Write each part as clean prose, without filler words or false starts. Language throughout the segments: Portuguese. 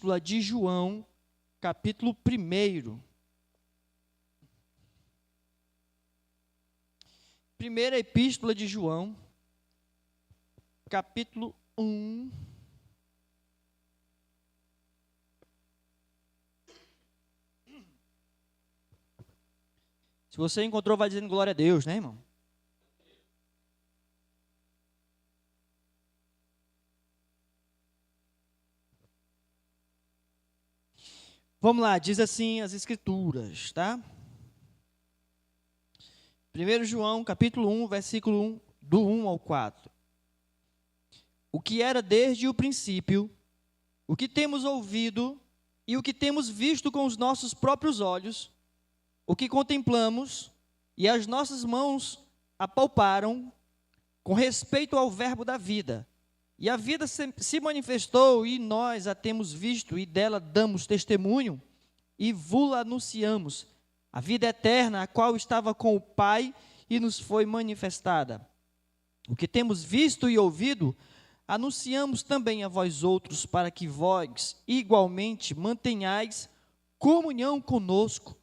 Epístola de João, capítulo 1. Primeira Epístola de João, capítulo 1. Se você encontrou, vai dizendo glória a Deus, né, irmão? Vamos lá, diz assim as Escrituras, tá? 1 João, capítulo 1, versículo 1, do 1 ao 4. O que era desde o princípio, o que temos ouvido e o que temos visto com os nossos próprios olhos, o que contemplamos e as nossas mãos apalparam com respeito ao verbo da vida. E a vida se manifestou e nós a temos visto e dela damos testemunho e vos-la anunciamos. A vida eterna, a qual estava com o Pai e nos foi manifestada. O que temos visto e ouvido, anunciamos também a vós outros, para que vós igualmente mantenhais comunhão conosco.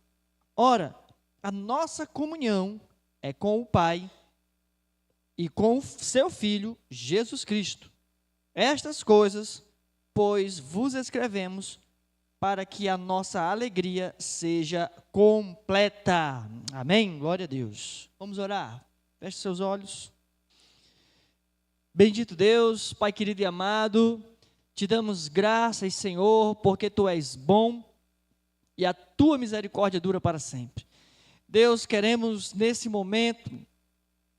Ora, a nossa comunhão é com o Pai e com o seu Filho, Jesus Cristo. Estas coisas, pois, vos escrevemos, para que a nossa alegria seja completa. Amém? Glória a Deus. Vamos orar. Feche seus olhos. Bendito Deus, Pai querido e amado, te damos graças, Senhor, porque Tu és bom e a Tua misericórdia dura para sempre. Deus, queremos nesse momento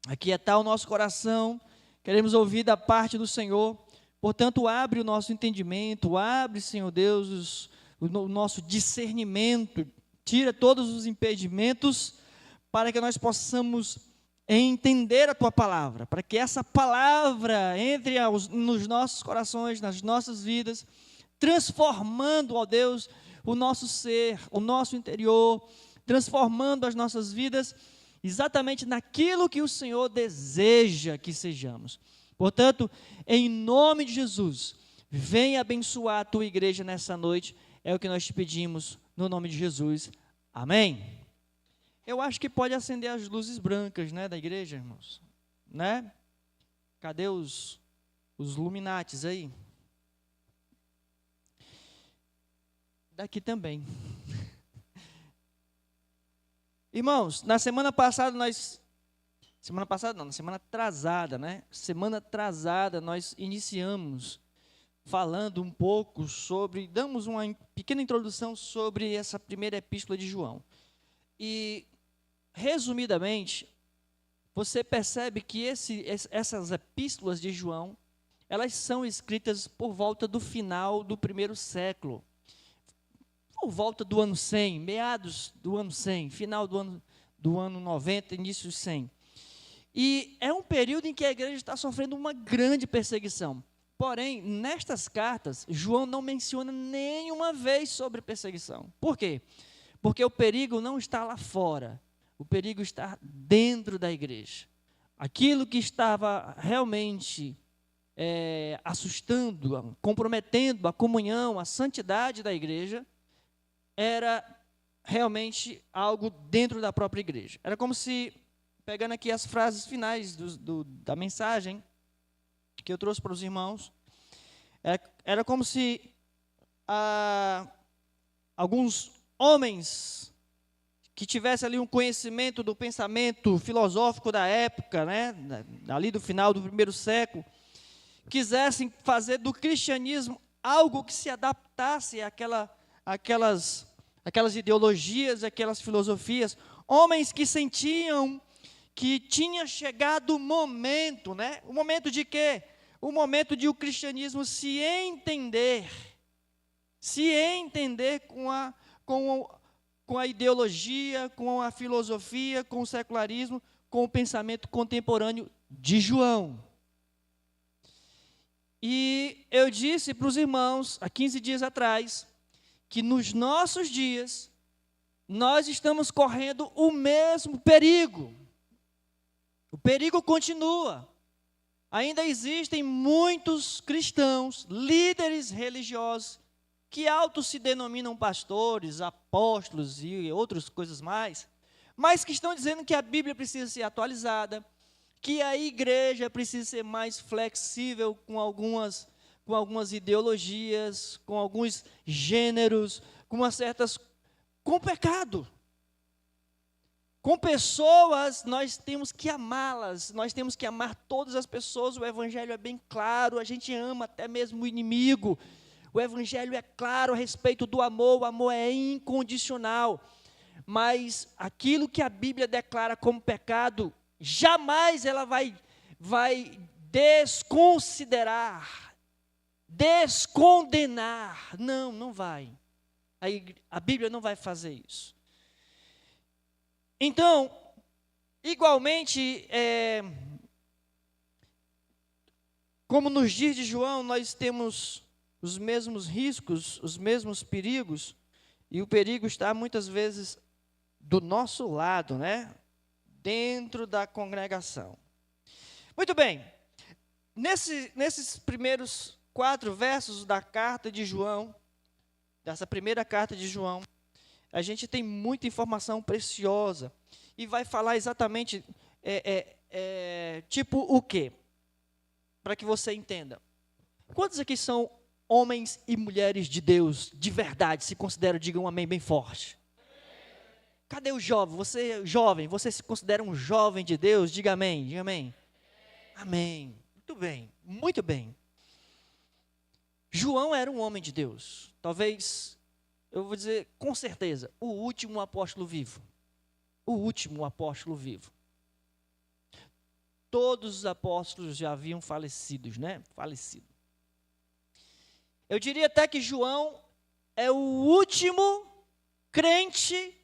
aquietar o nosso coração, queremos ouvir da parte do Senhor. Portanto, abre o nosso entendimento, abre, Senhor Deus, o nosso discernimento, tira todos os impedimentos para que nós possamos entender a Tua palavra, para que essa palavra entre nos nossos corações, nas nossas vidas, transformando, ó Deus, o nosso ser, o nosso interior, transformando as nossas vidas exatamente naquilo que o Senhor deseja que sejamos. Portanto, em nome de Jesus, venha abençoar a Tua igreja nessa noite, é o que nós te pedimos, no nome de Jesus, amém? Eu acho que pode acender as luzes brancas, né, da igreja, irmãos, né? Cadê os luminates aí? Daqui também. Irmãos, na semana atrasada, né? Semana atrasada nós iniciamos falando um pouco damos uma pequena introdução sobre essa primeira epístola de João. E, resumidamente, você percebe que essas epístolas de João, elas são escritas por volta do final do primeiro século. Por volta do ano 100, meados do ano 100, final do ano 90, início 100. E é um período em que a igreja está sofrendo uma grande perseguição. Porém, nestas cartas, João não menciona nenhuma vez sobre perseguição. Por quê? Porque o perigo não está lá fora, o perigo está dentro da igreja. Aquilo que estava realmente assustando, comprometendo a comunhão, a santidade da igreja, era realmente algo dentro da própria igreja. Era como se, pegando aqui as frases finais da mensagem que eu trouxe para os irmãos, era como se alguns homens que tivessem ali um conhecimento do pensamento filosófico da época, né, ali do final do primeiro século, quisessem fazer do cristianismo algo que se adaptasse àquelas ideologias, aquelas filosofias, homens que sentiam que tinha chegado o momento, né? O momento de quê? O momento de o cristianismo se entender com a ideologia, com a filosofia, com o secularismo, com o pensamento contemporâneo de João. E eu disse para os irmãos, há 15 dias atrás, que nos nossos dias, nós estamos correndo o mesmo perigo. O perigo continua. Ainda existem muitos cristãos, líderes religiosos, que auto se denominam pastores, apóstolos e outras coisas mais, mas que estão dizendo que a Bíblia precisa ser atualizada, que a igreja precisa ser mais flexível com algumas ideologias, com alguns gêneros, com pecado. Com pessoas, nós temos que amá-las, nós temos que amar todas as pessoas, o evangelho é bem claro, a gente ama até mesmo o inimigo. O evangelho é claro a respeito do amor, o amor é incondicional. Mas aquilo que a Bíblia declara como pecado, jamais ela vai desconsiderar, descondenar. Não vai. A Bíblia não vai fazer isso. Então, igualmente, como nos dias de João, nós temos os mesmos riscos, os mesmos perigos, e o perigo está muitas vezes do nosso lado, né? Dentro da congregação. Muito bem, nesses primeiros 4 versos da carta de João, dessa primeira carta de João, a gente tem muita informação preciosa, e vai falar exatamente, tipo o quê? Para que você entenda. Quantos aqui são homens e mulheres de Deus, de verdade, se consideram, digam um amém bem forte? Cadê o jovem? Você se considera um jovem de Deus? Diga amém, diga amém. Amém. Muito bem. João era um homem de Deus. Talvez, eu vou dizer com certeza, o último apóstolo vivo. O último apóstolo vivo. Todos os apóstolos já haviam falecido, né? Eu diria até que João é o último crente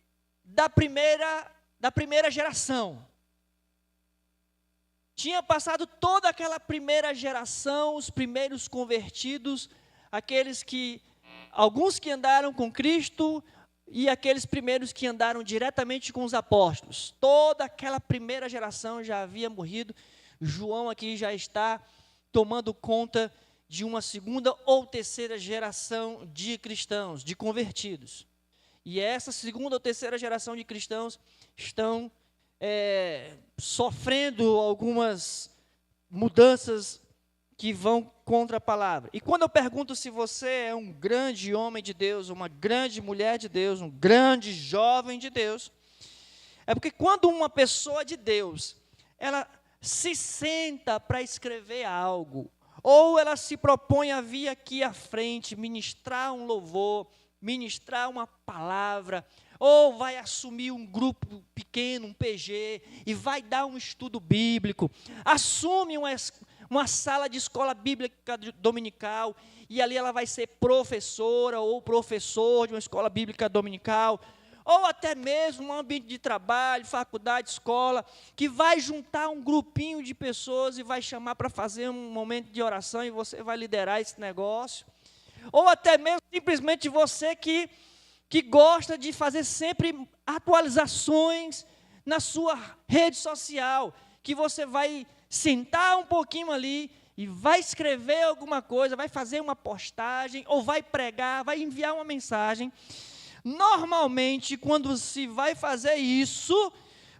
da primeira geração. Tinha passado toda aquela primeira geração, os primeiros convertidos, alguns que andaram com Cristo e aqueles primeiros que andaram diretamente com os apóstolos. Toda aquela primeira geração já havia morrido. João aqui já está tomando conta de uma segunda ou terceira geração de cristãos, de convertidos. E essa segunda ou terceira geração de cristãos estão sofrendo algumas mudanças que vão contra a palavra. E quando eu pergunto se você é um grande homem de Deus, uma grande mulher de Deus, um grande jovem de Deus, é porque quando uma pessoa de Deus, ela se senta para escrever algo, ou ela se propõe a vir aqui à frente, ministrar um louvor, ministrar uma palavra, ou vai assumir um grupo pequeno, um PG, e vai dar um estudo bíblico, assume uma sala de escola bíblica dominical, e ali ela vai ser professora ou professor de uma escola bíblica dominical, ou até mesmo um ambiente de trabalho, faculdade, escola, que vai juntar um grupinho de pessoas e vai chamar para fazer um momento de oração, e você vai liderar esse negócio. Ou até mesmo simplesmente você que gosta de fazer sempre atualizações na sua rede social, que você vai sentar um pouquinho ali e vai escrever alguma coisa, vai fazer uma postagem, ou vai pregar, vai enviar uma mensagem. Normalmente, quando se vai fazer isso,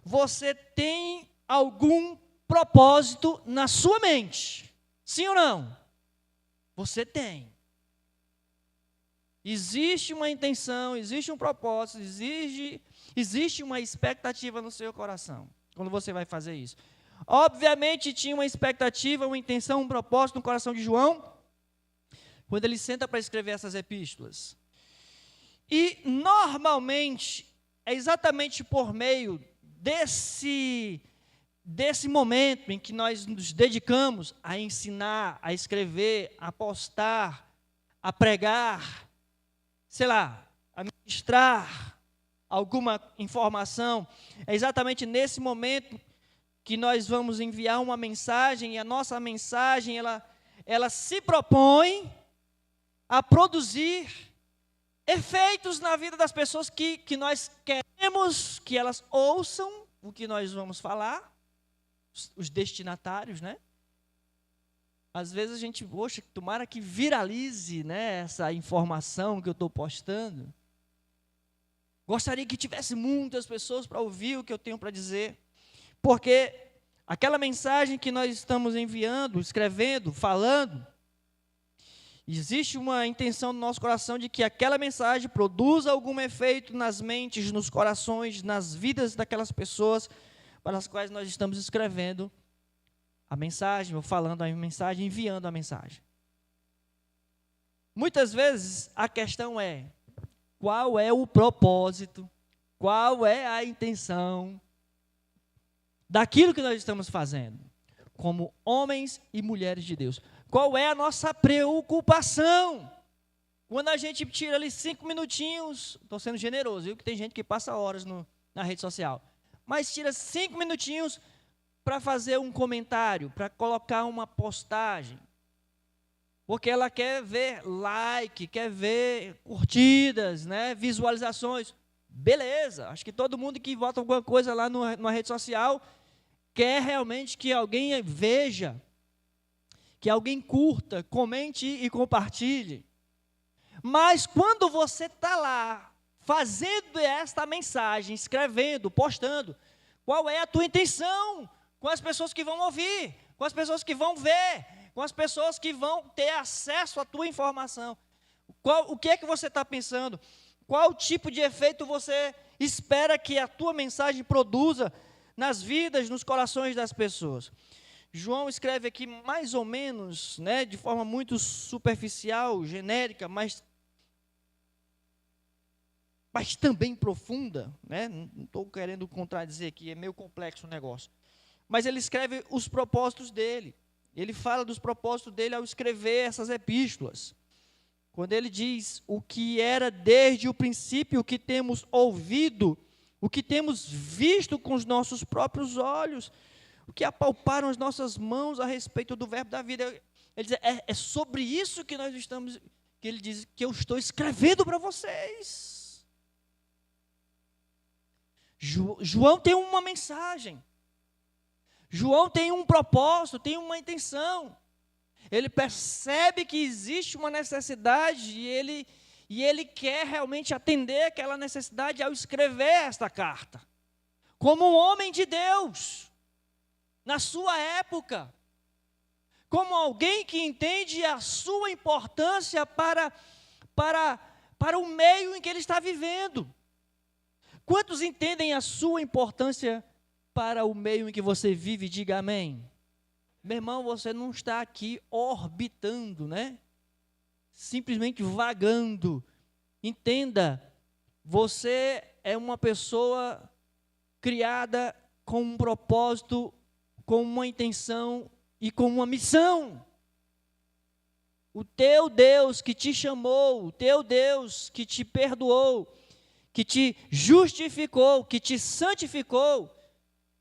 você tem algum propósito na sua mente. Sim ou não? Você tem. Existe uma intenção, existe um propósito, existe uma expectativa no seu coração, quando você vai fazer isso. Obviamente tinha uma expectativa, uma intenção, um propósito no coração de João, quando ele senta para escrever essas epístolas. E normalmente, é exatamente por meio desse momento em que nós nos dedicamos a ensinar, a escrever, a postar, a pregar, a ministrar alguma informação, é exatamente nesse momento que nós vamos enviar uma mensagem, e a nossa mensagem, ela se propõe a produzir efeitos na vida das pessoas que nós queremos que elas ouçam o que nós vamos falar, os destinatários, né? Às vezes a gente, poxa, tomara que viralize, né, essa informação que eu estou postando. Gostaria que tivesse muitas pessoas para ouvir o que eu tenho para dizer. Porque aquela mensagem que nós estamos enviando, escrevendo, falando, existe uma intenção no nosso coração de que aquela mensagem produza algum efeito nas mentes, nos corações, nas vidas daquelas pessoas para as quais nós estamos escrevendo a mensagem, ou falando a mensagem, enviando a mensagem. Muitas vezes a questão é: qual é o propósito, qual é a intenção daquilo que nós estamos fazendo, como homens e mulheres de Deus? Qual é a nossa preocupação? Quando a gente tira ali 5 minutinhos, estou sendo generoso, viu? Que tem gente que passa horas na rede social, mas tira 5 minutinhos para fazer um comentário, para colocar uma postagem, porque ela quer ver like, quer ver curtidas, né, visualizações. Beleza, acho que todo mundo que bota alguma coisa lá numa rede social quer realmente que alguém veja, que alguém curta, comente e compartilhe. Mas quando você está lá, fazendo esta mensagem, escrevendo, postando, qual é a tua intenção com as pessoas que vão ouvir, com as pessoas que vão ver, com as pessoas que vão ter acesso à tua informação? O que é que você está pensando? Qual tipo de efeito você espera que a tua mensagem produza nas vidas, nos corações das pessoas? João escreve aqui mais ou menos, né, de forma muito superficial, genérica, mas também profunda, né? Não estou querendo contradizer aqui, é meio complexo o negócio. Mas ele escreve os propósitos dele. Ele fala dos propósitos dele ao escrever essas epístolas. Quando ele diz o que era desde o princípio, o que temos ouvido, o que temos visto com os nossos próprios olhos, o que apalparam as nossas mãos a respeito do verbo da vida. Ele diz, é sobre isso que nós estamos, que ele diz, que eu estou escrevendo para vocês. João tem uma mensagem. João tem um propósito, tem uma intenção. Ele percebe que existe uma necessidade e ele quer realmente atender aquela necessidade ao escrever esta carta. Como um homem de Deus, na sua época, como alguém que entende a sua importância para o meio em que ele está vivendo. Quantos entendem a sua importância para o meio em que você vive? Diga amém. Meu irmão, você não está aqui orbitando, né? Simplesmente vagando. Entenda, você é uma pessoa criada com um propósito, com uma intenção e com uma missão. O teu Deus que te chamou, o teu Deus que te perdoou, que te justificou, que te santificou,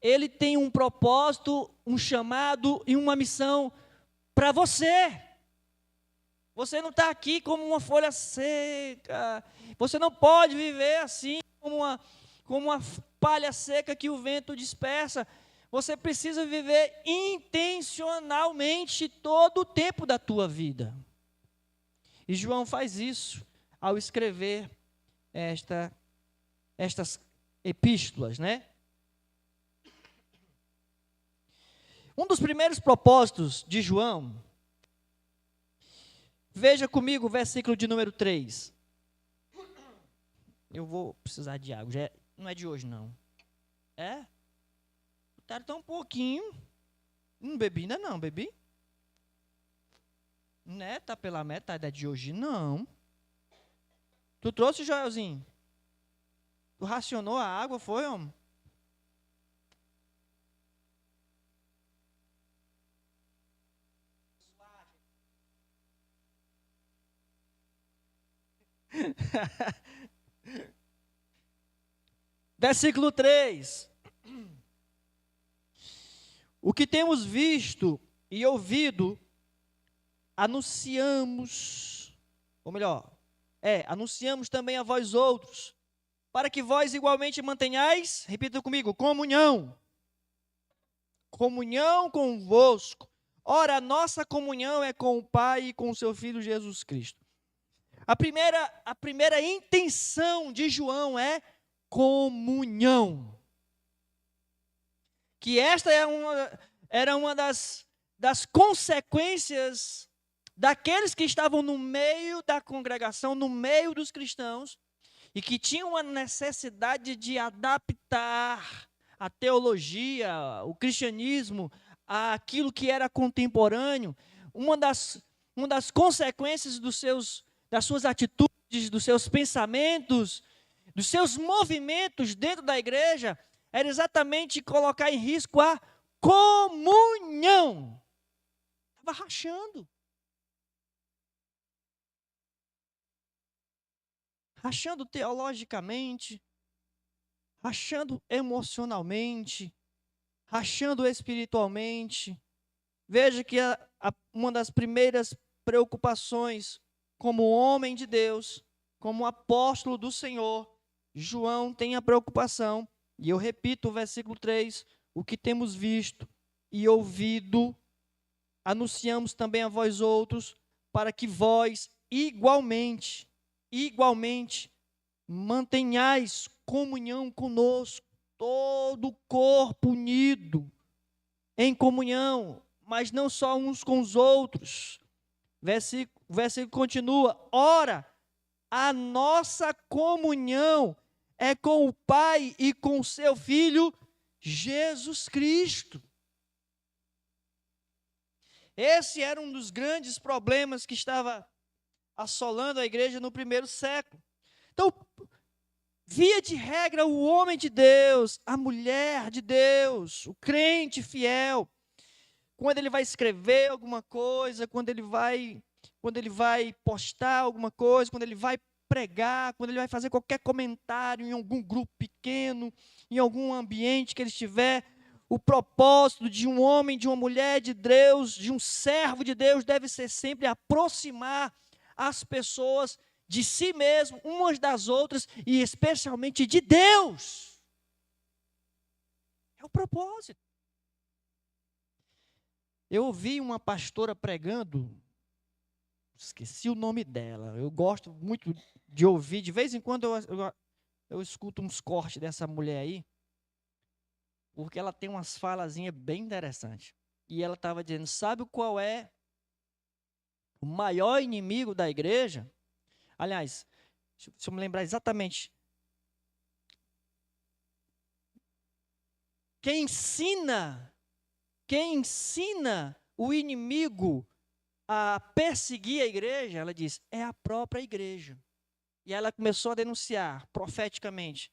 Ele tem um propósito, um chamado e uma missão para você. Você não está aqui como uma folha seca. Você não pode viver assim, como uma palha seca que o vento dispersa. Você precisa viver intencionalmente todo o tempo da tua vida. E João faz isso ao escrever estas epístolas, né? Um dos primeiros propósitos de João, veja comigo o versículo de número 3. Eu vou precisar de água, não é de hoje não. É? Botaram tão pouquinho. Não bebi ainda não, bebi? Né? Tá pela metade de hoje? Não. Tu trouxe, Joelzinho? Tu racionou a água, foi, homem? Versículo 3. O que temos visto e ouvido, anunciamos, ou melhor, anunciamos também a vós outros, para que vós igualmente mantenhais, repita comigo, comunhão convosco. Ora, a nossa comunhão é com o Pai e com o seu Filho Jesus Cristo. A primeira intenção de João é comunhão. Que esta era uma das consequências daqueles que estavam no meio da congregação, no meio dos cristãos, e que tinham uma necessidade de adaptar a teologia, o cristianismo, àquilo que era contemporâneo. Uma das consequências das suas atitudes, dos seus pensamentos, dos seus movimentos dentro da igreja, era exatamente colocar em risco a comunhão. Estava rachando. Rachando teologicamente, rachando emocionalmente, rachando espiritualmente. Veja que uma das primeiras preocupações como homem de Deus, como apóstolo do Senhor, João tem a preocupação, e eu repito o versículo 3, o que temos visto e ouvido, anunciamos também a vós outros, para que vós igualmente, mantenhais comunhão conosco, todo o corpo unido, em comunhão, mas não só uns com os outros. O versículo continua, ora, a nossa comunhão é com o Pai e com o seu Filho, Jesus Cristo. Esse era um dos grandes problemas que estava assolando a igreja no primeiro século. Então, via de regra, o homem de Deus, a mulher de Deus, o crente fiel, quando ele vai escrever alguma coisa, quando ele vai postar alguma coisa, quando ele vai pregar, quando ele vai fazer qualquer comentário em algum grupo pequeno, em algum ambiente que ele estiver, o propósito de um homem, de uma mulher de Deus, de um servo de Deus, deve ser sempre aproximar as pessoas de si mesmo, umas das outras, e especialmente de Deus. É o propósito. Eu ouvi uma pastora pregando, esqueci o nome dela, eu gosto muito de ouvir, de vez em quando eu escuto uns cortes dessa mulher aí, porque ela tem umas falazinhas bem interessantes. E ela estava dizendo, sabe qual é o maior inimigo da igreja? Aliás, se eu me lembrar exatamente, quem ensina o inimigo a perseguir a igreja, ela diz, é a própria igreja. E ela começou a denunciar profeticamente,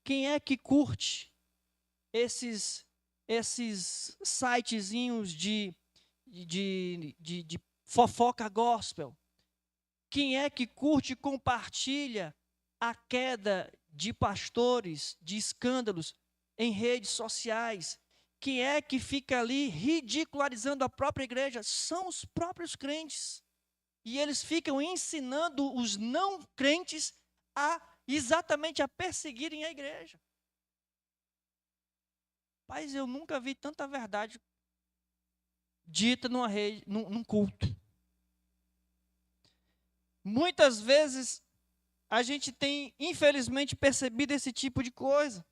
quem é que curte esses sitezinhos de fofoca gospel? Quem é que curte e compartilha a queda de pastores, de escândalos em redes sociais? Quem é que fica ali ridicularizando a própria igreja? São os próprios crentes. E eles ficam ensinando os não crentes exatamente a perseguirem a igreja. Paz, eu nunca vi tanta verdade dita num culto. Muitas vezes a gente tem, infelizmente, percebido esse tipo de coisa.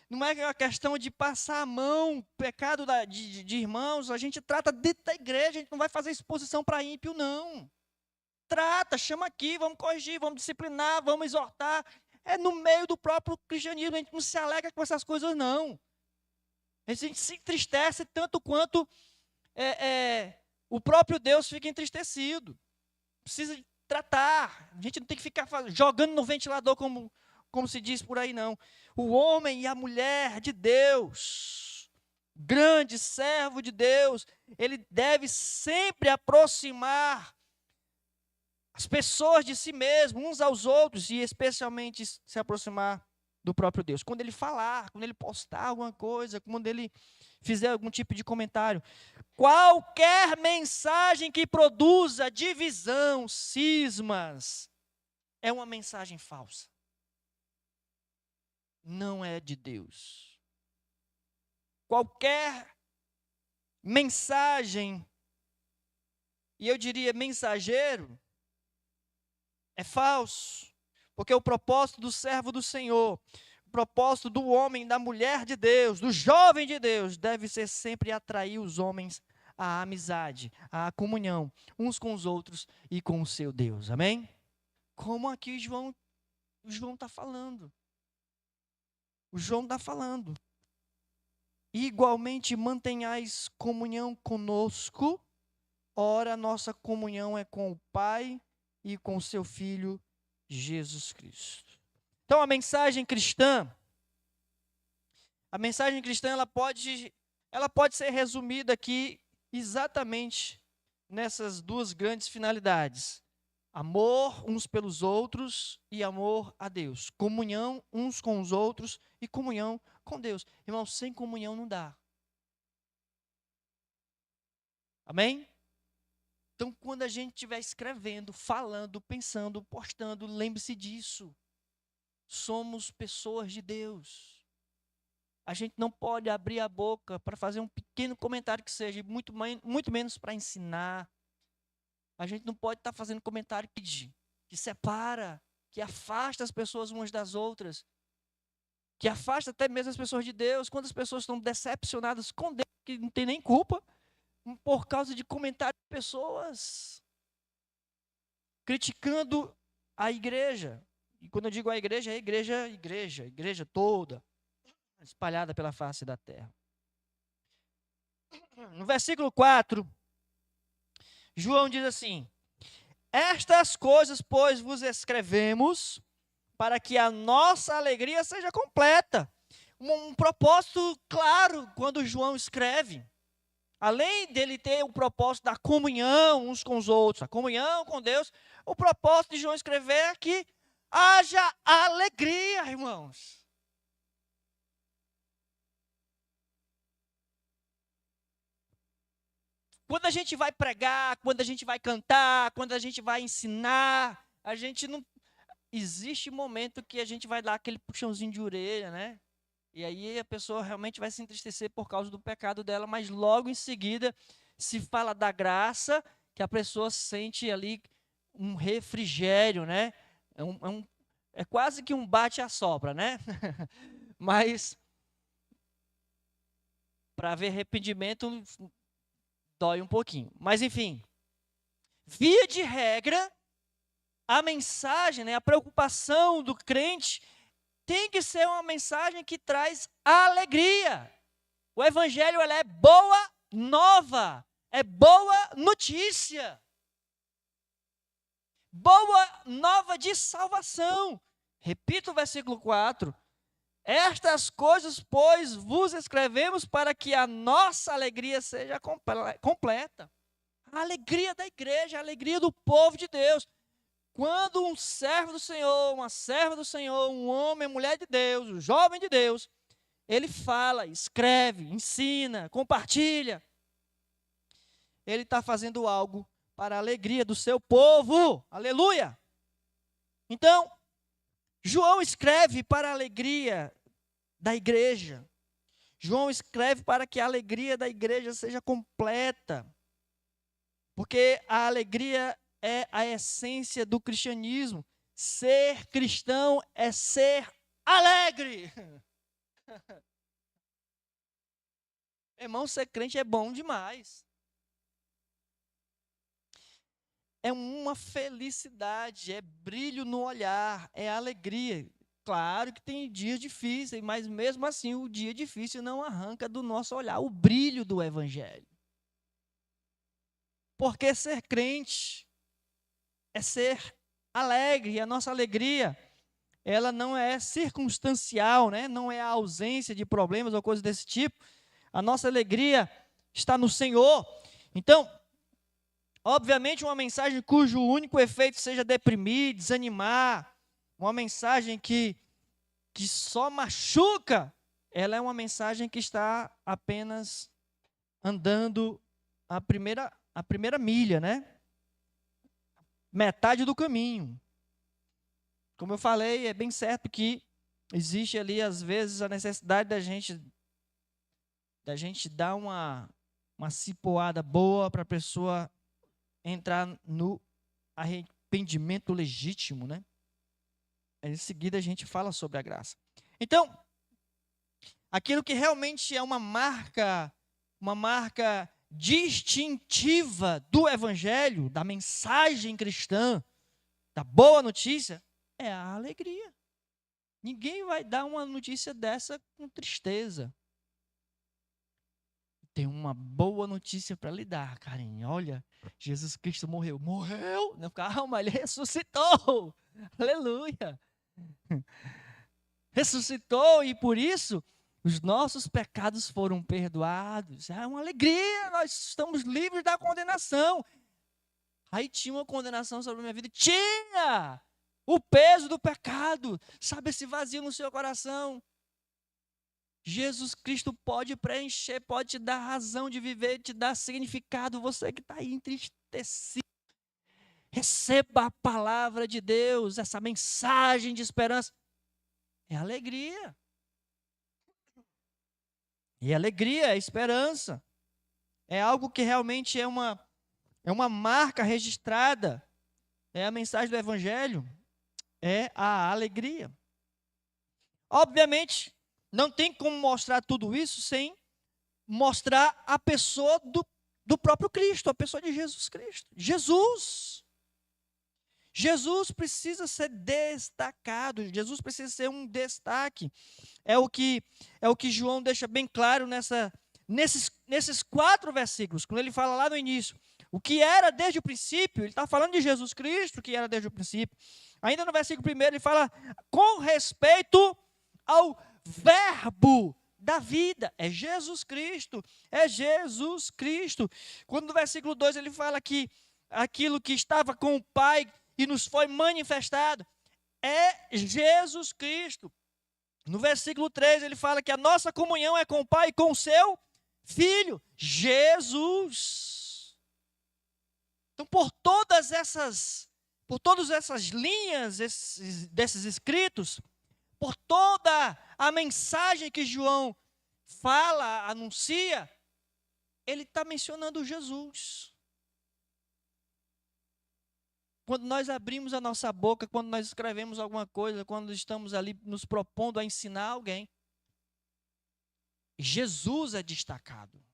Não é uma questão de passar a mão, pecado de irmãos, a gente trata dentro da igreja, a gente não vai fazer exposição para ímpio, não. Trata, chama aqui, vamos corrigir, vamos disciplinar, vamos exortar. É no meio do próprio cristianismo, a gente não se alegra com essas coisas, não. A gente se entristece tanto quanto o próprio Deus fica entristecido. Precisa tratar. A gente não tem que ficar jogando no ventilador, como se diz por aí, não. O homem e a mulher de Deus, grande servo de Deus, ele deve sempre aproximar as pessoas de si mesmo, uns aos outros, e especialmente se aproximar do próprio Deus. Quando ele falar, quando ele postar alguma coisa, quando ele fizer algum tipo de comentário, qualquer mensagem que produza divisão, cismas, é uma mensagem falsa. Não é de Deus. Qualquer mensagem e eu diria mensageiro, é falso. Porque o propósito do servo do Senhor, o propósito do homem, da mulher de Deus, do jovem de Deus, deve ser sempre atrair os homens à amizade, à comunhão, uns com os outros e com o seu Deus. Amém? Como aqui o João está falando. O João está falando. Igualmente mantenhais comunhão conosco. Ora, nossa comunhão é com o Pai e com o seu Filho, Jesus Cristo. Então, a mensagem cristã, ela pode ser resumida aqui exatamente nessas duas grandes finalidades. Amor uns pelos outros e amor a Deus. Comunhão uns com os outros e comunhão com Deus. Irmão, sem comunhão não dá. Amém? Então, quando a gente estiver escrevendo, falando, pensando, postando, lembre-se disso. Somos pessoas de Deus. A gente não pode abrir a boca para fazer um pequeno comentário que seja, muito menos para ensinar. A gente não pode estar fazendo comentário que separa, que afasta as pessoas umas das outras, que afasta até mesmo as pessoas de Deus. Quando as pessoas estão decepcionadas com Deus, que não tem nem culpa, por causa de comentários de pessoas criticando a igreja. E quando eu digo a igreja, é igreja toda, espalhada pela face da terra. No versículo 4, João diz assim: estas coisas, pois, vos escrevemos para que a nossa alegria seja completa. Um propósito claro quando João escreve. Além dele ter o propósito da comunhão uns com os outros, a comunhão com Deus, o propósito de João escrever é que haja alegria, irmãos. Quando a gente vai pregar, quando a gente vai cantar, quando a gente vai ensinar, a gente não... Existe momento que a gente vai dar aquele puxãozinho de orelha, né? E aí a pessoa realmente vai se entristecer por causa do pecado dela, mas logo em seguida se fala da graça, que a pessoa sente ali um refrigério, né? É quase que um bate-a-sopra, né? Mas para haver arrependimento dói um pouquinho. Mas enfim, via de regra, a mensagem, né, a preocupação do crente tem que ser uma mensagem que traz alegria. O evangelho é boa nova, é boa notícia. Boa nova de salvação. Repito o versículo 4. Estas coisas, pois, vos escrevemos para que a nossa alegria seja completa. A alegria da igreja, a alegria do povo de Deus. Quando um servo do Senhor, uma serva do Senhor, um homem, mulher de Deus, um jovem de Deus, ele fala, escreve, ensina, compartilha. Ele está fazendo algo para a alegria do seu povo. Aleluia! Então, João escreve para a alegria da igreja. João escreve para que a alegria da igreja seja completa. Porque a alegria é a essência do cristianismo. Ser cristão é ser alegre. Irmão, ser crente é bom demais. É uma felicidade, é brilho no olhar, é alegria. Claro que tem dias difíceis, mas mesmo assim o dia difícil não arranca do nosso olhar o brilho do evangelho. Porque ser crente é ser alegre, e a nossa alegria, ela não é circunstancial, né? Não é a ausência de problemas ou coisas desse tipo. A nossa alegria está no Senhor. Então, obviamente, uma mensagem cujo único efeito seja deprimir, desanimar, uma mensagem que só machuca, ela é uma mensagem que está apenas andando a primeira milha, né? Metade do caminho. Como eu falei, é bem certo que existe ali, às vezes, a necessidade da gente dar uma cipoada boa para a pessoa entrar no arrependimento legítimo, né? Em seguida a gente fala sobre a graça. Então, aquilo que realmente é uma marca distintiva do evangelho, da mensagem cristã, da boa notícia, é a alegria. Ninguém vai dar uma notícia dessa com tristeza. Tem uma boa notícia para lhe dar, Karen. Olha, Jesus Cristo morreu. Morreu? Não, calma, ele ressuscitou. Aleluia. Ressuscitou e por isso os nossos pecados foram perdoados. É uma alegria, nós estamos livres da condenação. Aí tinha uma condenação sobre a minha vida? Tinha! O peso do pecado, sabe, esse vazio no seu coração. Jesus Cristo pode preencher, pode te dar razão de viver, te dar significado. Você que está aí entristecido, receba a palavra de Deus, essa mensagem de esperança. É alegria. E alegria é esperança. É algo que realmente é uma marca registrada. É a mensagem do Evangelho. É a alegria. Obviamente, não tem como mostrar tudo isso sem mostrar a pessoa do próprio Cristo, a pessoa de Jesus Cristo. Jesus precisa ser destacado, Jesus precisa ser um destaque. É o que João deixa bem claro nesses 4 versículos, quando ele fala lá no início. O que era desde o princípio, ele está falando de Jesus Cristo, que era desde o princípio. Ainda no versículo 1 ele fala com respeito ao verbo da vida. É Jesus Cristo, é Jesus Cristo. Quando no versículo 2 ele fala que aquilo que estava com o Pai e nos foi manifestado é Jesus Cristo. No versículo 3 ele fala que a nossa comunhão é com o Pai e com o seu Filho, Jesus. Então, por todas essas linhas desses escritos, por toda a mensagem que João fala, anuncia, ele está mencionando Jesus. Quando nós abrimos a nossa boca, quando nós escrevemos alguma coisa, quando estamos ali nos propondo a ensinar alguém, Jesus é destacado.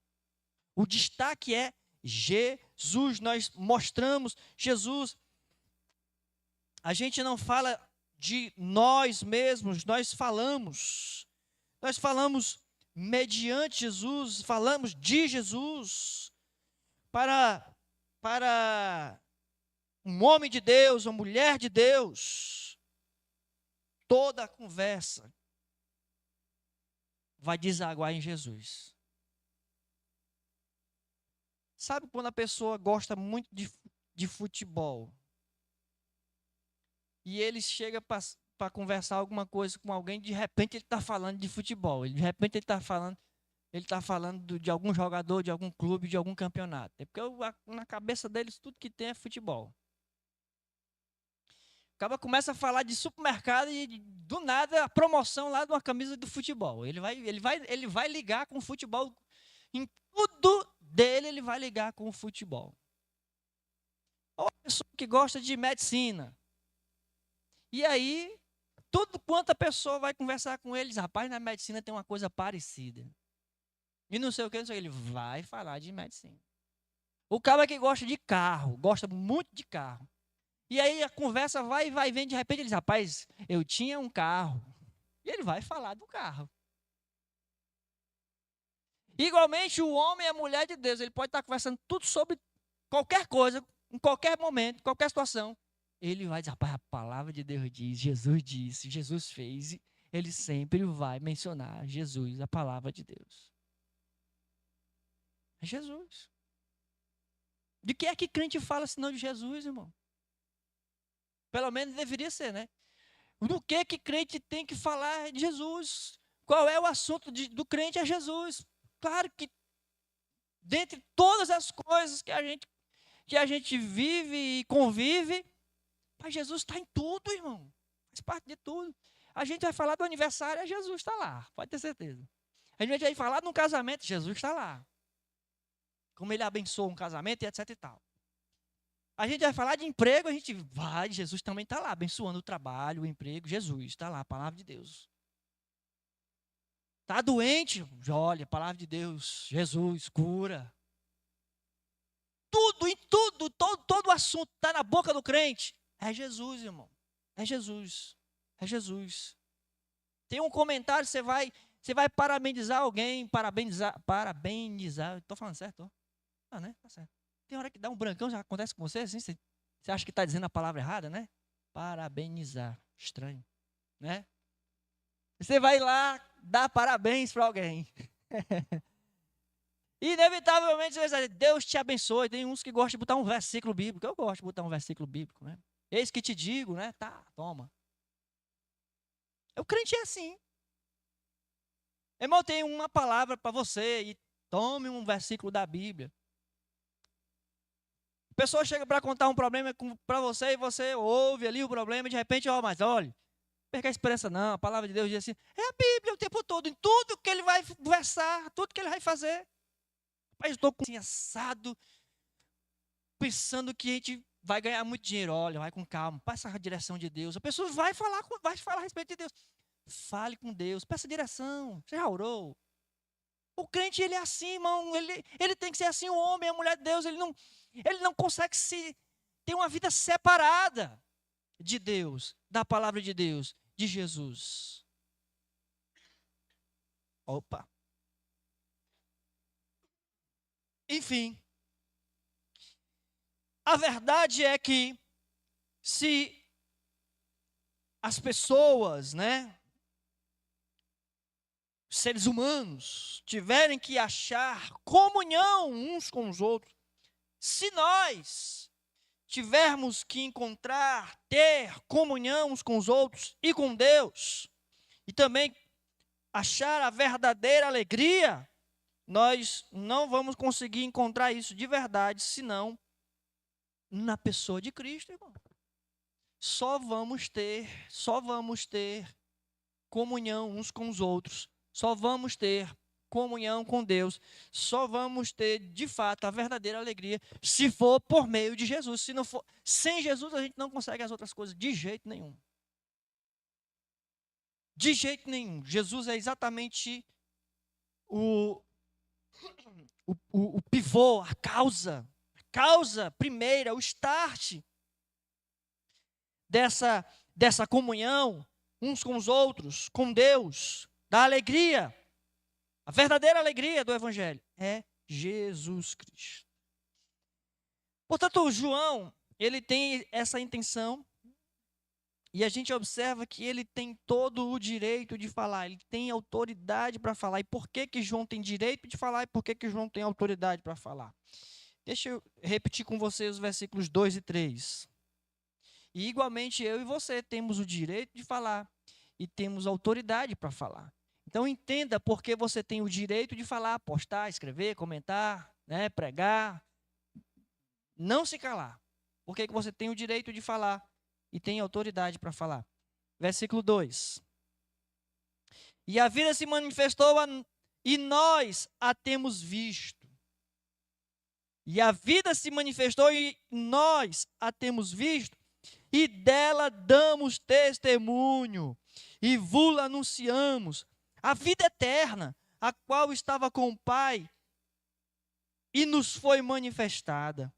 O destaque é Jesus. Nós mostramos Jesus. A gente não fala de nós mesmos, nós falamos mediante Jesus, falamos de Jesus para um homem de Deus, uma mulher de Deus. Toda a conversa vai desaguar em Jesus. Sabe quando a pessoa gosta muito de futebol e ele chega para conversar alguma coisa com alguém, de repente ele está falando de futebol, de repente ele está falando de algum jogador, de algum clube, de algum campeonato. É porque na cabeça deles tudo que tem é futebol. O cara começa a falar de supermercado e do nada a promoção lá de uma camisa do futebol. Ele vai ligar com o futebol. Em tudo dele ele vai ligar com o futebol. Ou a pessoa que gosta de medicina. E aí, tudo quanto a pessoa vai conversar com eles, rapaz, na medicina tem uma coisa parecida. E não sei o que, ele vai falar de medicina. O cara que gosta de carro, gosta muito de carro. E aí a conversa vai e vem, de repente ele diz, rapaz, eu tinha um carro. E ele vai falar do carro. Igualmente, o homem e a mulher de Deus, ele pode estar conversando tudo sobre qualquer coisa, em qualquer momento, em qualquer situação. Ele vai dizer, rapaz, a palavra de Deus diz, Jesus disse, Jesus fez. Ele sempre vai mencionar Jesus, a palavra de Deus. É Jesus. De que é que crente fala senão de Jesus, irmão? Pelo menos deveria ser, né? Do que crente tem que falar de Jesus? Qual é o assunto do crente? É Jesus. Claro que, dentre todas as coisas que a gente vive e convive, mas Jesus está em tudo, irmão. Faz parte de tudo. A gente vai falar do aniversário, Jesus está lá, pode ter certeza. A gente vai falar de um casamento, Jesus está lá. Como ele abençoa um casamento e etc e tal. A gente vai falar de emprego, a gente vai, Jesus também está lá, abençoando o trabalho, o emprego, Jesus está lá, a palavra de Deus. Está doente? Olha, a palavra de Deus, Jesus, cura. Tudo, em tudo, todo assunto está na boca do crente. É Jesus, irmão. É Jesus. É Jesus. Tem um comentário, você vai parabenizar alguém, parabenizar, estou falando certo? Ah, né? Tá certo. Tem hora que dá um brancão, já acontece com você, assim, você acha que está dizendo a palavra errada, né? Parabenizar. Estranho, né? Você vai lá dar parabéns para alguém. Inevitavelmente você vai dizer, Deus te abençoe. Tem uns que gostam de botar um versículo bíblico. Eu gosto de botar um versículo bíblico, né? Eis que te digo, né? Tá, toma. O crente é assim. Irmão, tem uma palavra para você e tome um versículo da Bíblia. A pessoa chega para contar um problema para você e você ouve ali o problema e de repente, mas olha, perca a esperança não, a palavra de Deus diz assim, é a Bíblia o tempo todo, em tudo que ele vai versar, tudo que ele vai fazer. Mas eu estou assim, assado, pensando que a gente vai ganhar muito dinheiro. Olha, vai com calma, passa a direção de Deus. A pessoa vai falar a respeito de Deus. Fale com Deus, peça direção. Você já orou? O crente, ele é assim, irmão. Ele tem que ser assim, o homem, a mulher de Deus. Ele não consegue ter uma vida separada de Deus, da palavra de Deus, de Jesus. Opa. Enfim. A verdade é que se as pessoas, né, seres humanos, tiverem que achar comunhão uns com os outros, se nós tivermos que ter comunhão uns com os outros e com Deus, e também achar a verdadeira alegria, nós não vamos conseguir encontrar isso de verdade, senão na pessoa de Cristo, irmão. Só vamos ter comunhão uns com os outros, só vamos ter comunhão com Deus, só vamos ter de fato a verdadeira alegria se for por meio de Jesus. Se não for sem Jesus, a gente não consegue as outras coisas de jeito nenhum. De jeito nenhum. Jesus é exatamente o pivô, a causa primeira, o start dessa comunhão uns com os outros, com Deus, da alegria. A verdadeira alegria do Evangelho é Jesus Cristo. Portanto, João, ele tem essa intenção e a gente observa que ele tem todo o direito de falar, ele tem autoridade para falar. E por que João tem direito de falar e por que João tem autoridade para falar? Deixa eu repetir com vocês os versículos 2 e 3. E igualmente eu e você temos o direito de falar e temos autoridade para falar. Então entenda por que você tem o direito de falar, postar, escrever, comentar, né, pregar. Não se calar. Por que você tem o direito de falar e tem autoridade para falar? Versículo 2. E a vida se manifestou e nós a temos visto. E a vida se manifestou e nós a temos visto. E dela damos testemunho e vos anunciamos a vida eterna, a qual estava com o Pai e nos foi manifestada.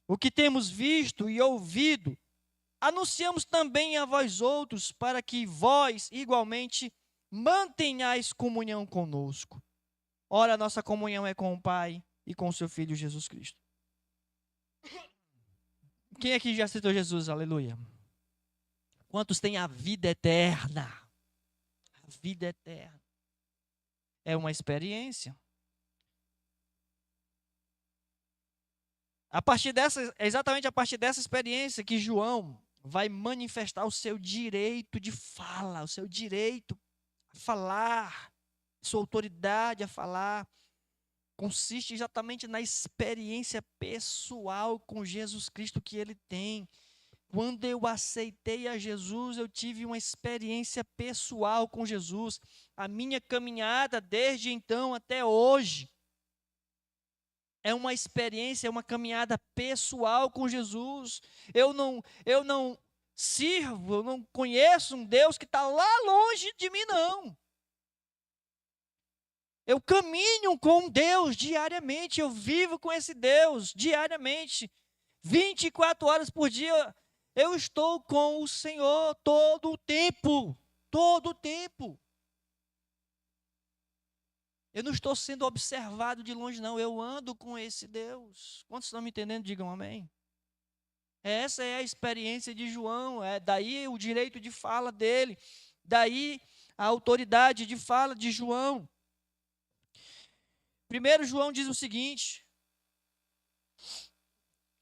O que temos visto e ouvido, anunciamos também a vós outros, para que vós igualmente mantenhais comunhão conosco. Ora, a nossa comunhão é com o Pai e com o seu Filho Jesus Cristo. Quem aqui já aceitou Jesus? Aleluia. Quantos têm a vida eterna? A vida eterna. É uma experiência. É exatamente a partir dessa experiência que João vai manifestar o seu direito de fala, o seu direito a falar, sua autoridade a falar. Consiste exatamente na experiência pessoal com Jesus Cristo que ele tem. Quando eu aceitei a Jesus, eu tive uma experiência pessoal com Jesus. A minha caminhada desde então até hoje É uma experiência, é uma caminhada pessoal com Jesus. Eu não sirvo, eu não conheço um Deus que está lá longe de mim, não. Eu caminho com Deus diariamente, eu vivo com esse Deus diariamente. 24 horas por dia, eu estou com o Senhor todo o tempo. Todo o tempo. Eu não estou sendo observado de longe, não. Eu ando com esse Deus. Quantos estão me entendendo? Digam amém. Essa é a experiência de João. É daí o direito de fala dele. Daí a autoridade de fala de João. Primeiro João diz o seguinte.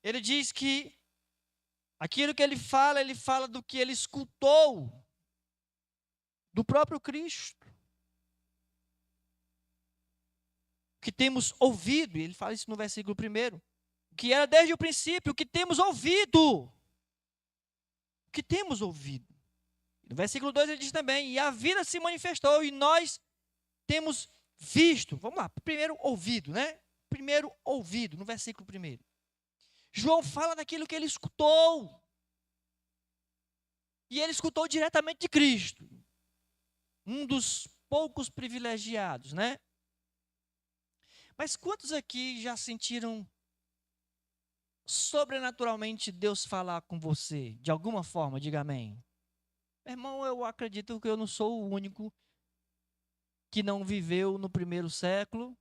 Ele diz que aquilo que ele fala do que ele escutou do próprio Cristo. Que temos ouvido, e ele fala isso no versículo 1, que era desde o princípio, o que temos ouvido. O que temos ouvido. No versículo 2 ele diz também, e a vida se manifestou, e nós temos visto. Vamos lá, primeiro ouvido, né? Primeiro ouvido, no versículo 1. João fala daquilo que ele escutou. E ele escutou diretamente de Cristo. Um dos poucos privilegiados, né? Mas quantos aqui já sentiram sobrenaturalmente Deus falar com você? De alguma forma, diga amém. Meu irmão, eu acredito que eu não sou o único que não viveu no primeiro século.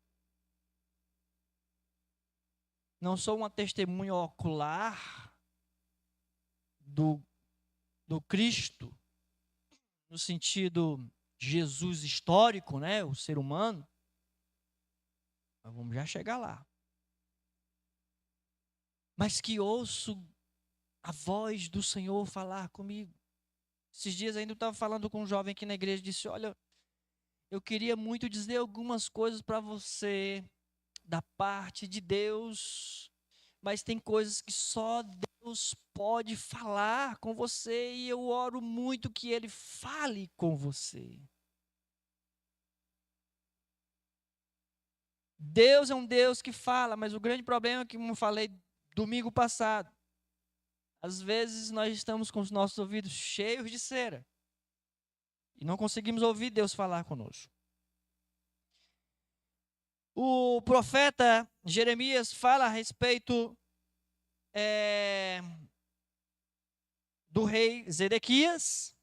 Não sou uma testemunha ocular do Cristo, no sentido Jesus histórico, né? O ser humano. Mas vamos já chegar lá. Mas que ouço a voz do Senhor falar comigo. Esses dias ainda eu estava falando com um jovem aqui na igreja, disse, olha, eu queria muito dizer algumas coisas para você, da parte de Deus, mas tem coisas que só Deus pode falar com você, e eu oro muito que Ele fale com você. Deus é um Deus que fala, mas o grande problema é que, como eu falei domingo passado, às vezes nós estamos com os nossos ouvidos cheios de cera e não conseguimos ouvir Deus falar conosco. O profeta Jeremias fala a respeito do rei Zedequias,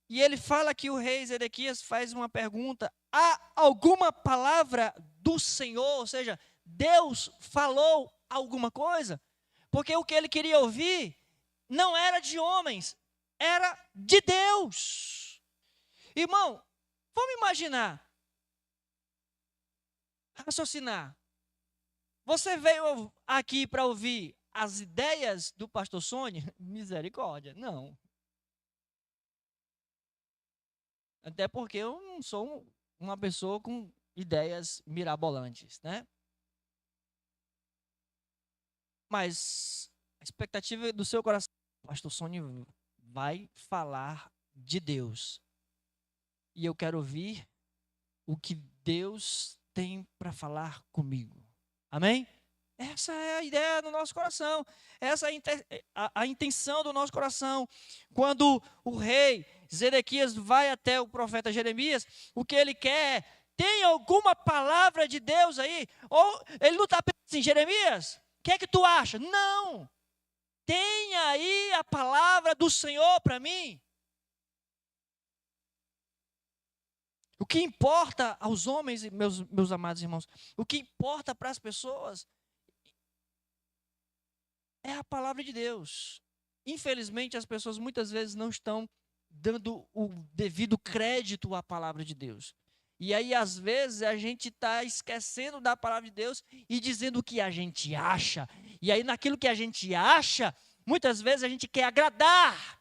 e ele fala que o rei Zedequias faz uma pergunta: há alguma palavra do Senhor? Ou seja, Deus falou alguma coisa? Porque o que ele queria ouvir não era de homens, era de Deus. Irmão, vamos imaginar, raciocinar. Você veio aqui para ouvir as ideias do pastor Sônia? Misericórdia, não. Até porque eu não sou uma pessoa com ideias mirabolantes, né? Mas a expectativa do seu coração, o pastor Sônia vai falar de Deus. E eu quero ouvir o que Deus tem para falar comigo. Amém? Essa é a ideia do nosso coração. Essa é a intenção do nosso coração. Quando o rei Zedequias vai até o profeta Jeremias, o que ele quer? Tem alguma palavra de Deus aí? Ou ele não está pensando assim, Jeremias, o que é que tu acha? Não. Tem aí a palavra do Senhor para mim? O que importa aos homens, meus amados irmãos, o que importa para as pessoas é a palavra de Deus. Infelizmente, as pessoas muitas vezes não estão dando o devido crédito à palavra de Deus. E aí, às vezes, a gente está esquecendo da palavra de Deus e dizendo o que a gente acha. E aí, naquilo que a gente acha, muitas vezes a gente quer agradar.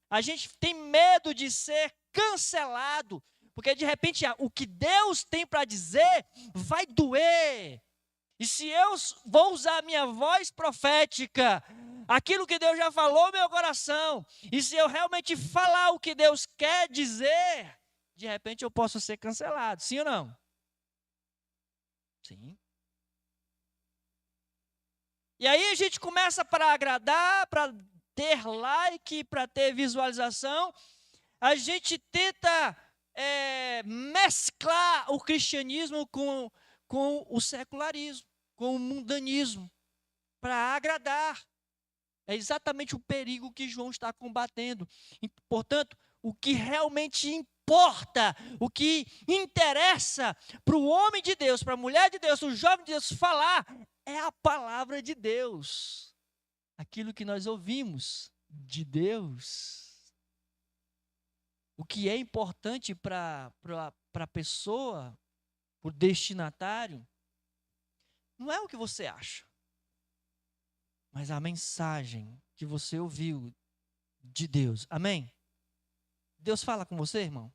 A gente tem medo de ser cancelado. Porque, de repente, o que Deus tem para dizer vai doer. E se eu vou usar a minha voz profética, aquilo que Deus já falou no meu coração, e se eu realmente falar o que Deus quer dizer, de repente eu posso ser cancelado, sim ou não? Sim. E aí a gente começa para agradar, para ter like, para ter visualização. A gente tenta mesclar o cristianismo com o secularismo, com o mundanismo, para agradar. É exatamente o perigo que João está combatendo. E, portanto, o que realmente importa, o que interessa para o homem de Deus, para a mulher de Deus, para o jovem de Deus falar, é a palavra de Deus. Aquilo que nós ouvimos de Deus. O que é importante para a pessoa, para o destinatário, não é o que você acha, mas a mensagem que você ouviu de Deus. Amém? Deus fala com você, irmão?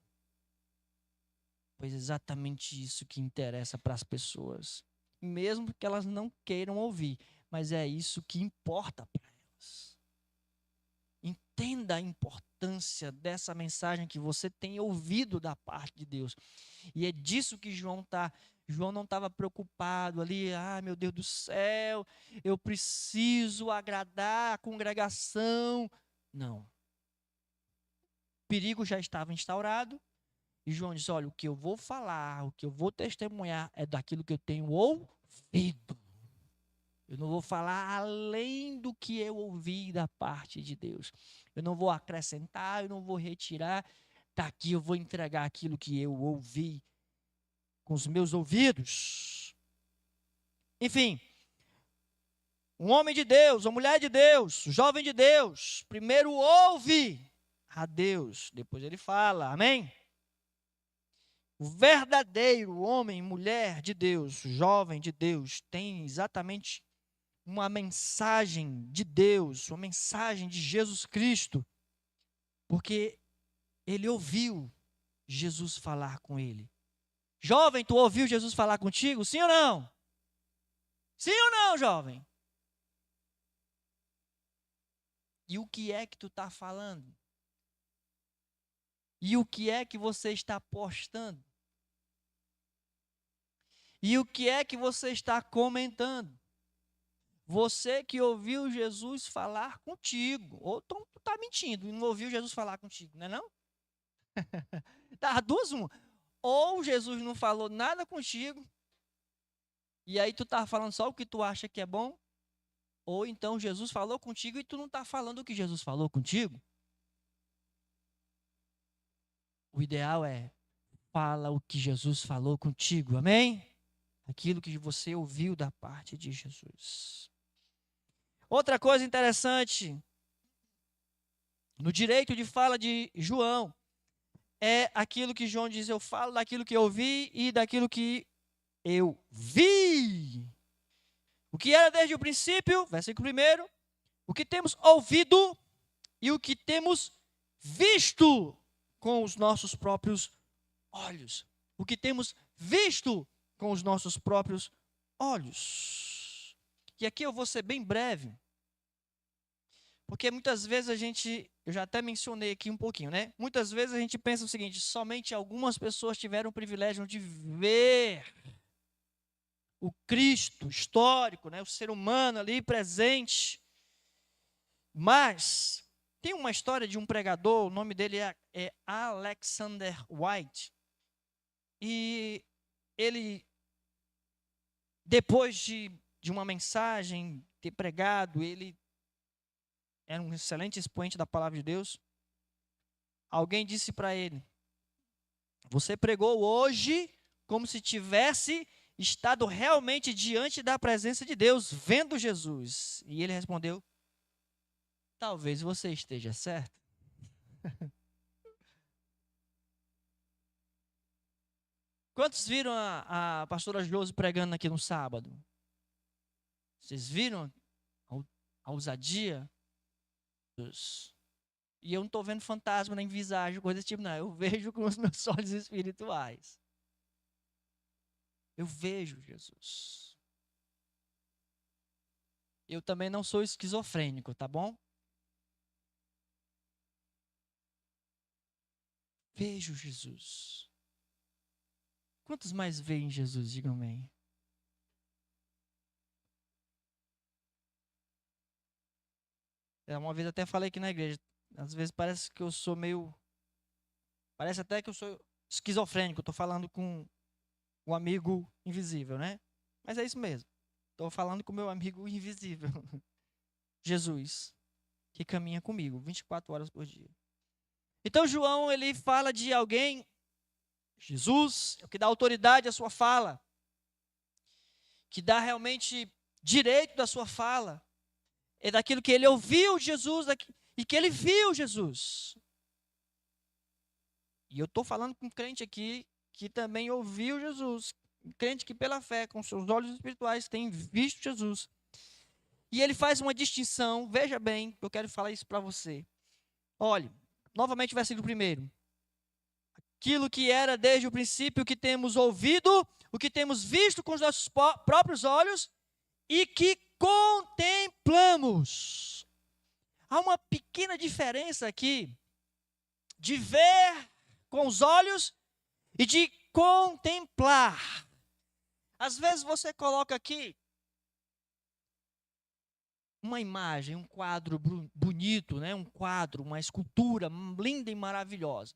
Pois é exatamente isso que interessa para as pessoas. Mesmo que elas não queiram ouvir, mas é isso que importa para elas. Entenda a importância dessa mensagem que você tem ouvido da parte de Deus. E é disso que João não estava preocupado ali, meu Deus do céu, eu preciso agradar a congregação. Não. O perigo já estava instaurado. E João disse, olha, o que eu vou falar, o que eu vou testemunhar é daquilo que eu tenho ouvido. Eu não vou falar além do que eu ouvi da parte de Deus. Eu não vou acrescentar, eu não vou retirar. Daqui eu vou entregar aquilo que eu ouvi com os meus ouvidos. Enfim, um homem de Deus, uma mulher de Deus, um jovem de Deus, primeiro ouve a Deus, depois ele fala, amém? O verdadeiro homem, mulher de Deus, jovem de Deus, tem exatamente uma mensagem de Deus, uma mensagem de Jesus Cristo, porque ele ouviu Jesus falar com ele. Jovem, tu ouviu Jesus falar contigo? Sim ou não? Sim ou não, jovem? E o que é que tu está falando? E o que é que você está postando? E o que é que você está comentando? Você que ouviu Jesus falar contigo. Ou tu está mentindo e não ouviu Jesus falar contigo, não é não? Tá, duas uma. Ou Jesus não falou nada contigo, e aí tu está falando só o que tu acha que é bom, ou então Jesus falou contigo e tu não está falando o que Jesus falou contigo. O ideal é, fala o que Jesus falou contigo, amém? Aquilo que você ouviu da parte de Jesus. Outra coisa interessante, no direito de fala de João, é aquilo que João diz, eu falo daquilo que eu ouvi e daquilo que eu vi. O que era desde o princípio, versículo 1, o que temos ouvido e o que temos visto com os nossos próprios olhos. O que temos visto com os nossos próprios olhos. E aqui eu vou ser bem breve, porque muitas vezes eu já até mencionei aqui um pouquinho, né? Muitas vezes a gente pensa o seguinte, somente algumas pessoas tiveram o privilégio de ver o Cristo histórico, né? O ser humano ali presente. Mas tem uma história de um pregador, o nome dele é Alexander White. E ele, depois de uma mensagem, ter pregado, ele era um excelente expoente da palavra de Deus. Alguém disse para ele, você pregou hoje como se tivesse estado realmente diante da presença de Deus, vendo Jesus. E ele respondeu, talvez você esteja certo. Quantos viram a pastora Josi pregando aqui no sábado? Vocês viram a ousadia? E eu não estou vendo fantasma, nem visagem, coisa desse tipo, não. Eu vejo com os meus olhos espirituais. Eu vejo Jesus. Eu também não sou esquizofrênico, tá bom? Vejo Jesus. Quantos mais veem Jesus? Digam amém. Uma vez até falei aqui na igreja. Às vezes parece que eu sou meio... Parece até que eu sou esquizofrênico. Estou falando com um amigo invisível, né? Mas é isso mesmo. Estou falando com o meu amigo invisível. Jesus, que caminha comigo 24 horas por dia. Então João, ele fala de alguém, Jesus, que dá autoridade à sua fala, que dá realmente direito da sua fala, é daquilo que ele ouviu Jesus e que ele viu Jesus. E eu estou falando com um crente aqui que também ouviu Jesus, um crente que pela fé, com seus olhos espirituais, tem visto Jesus. E ele faz uma distinção, veja bem, eu quero falar isso para você. Olhe, novamente o versículo 1. Aquilo que era desde o princípio, o que temos ouvido, o que temos visto com os nossos próprios olhos e que contemplamos. Há uma pequena diferença aqui de ver com os olhos e de contemplar. Às vezes você coloca aqui uma imagem, um quadro bonito, né? Um quadro, uma escultura linda e maravilhosa.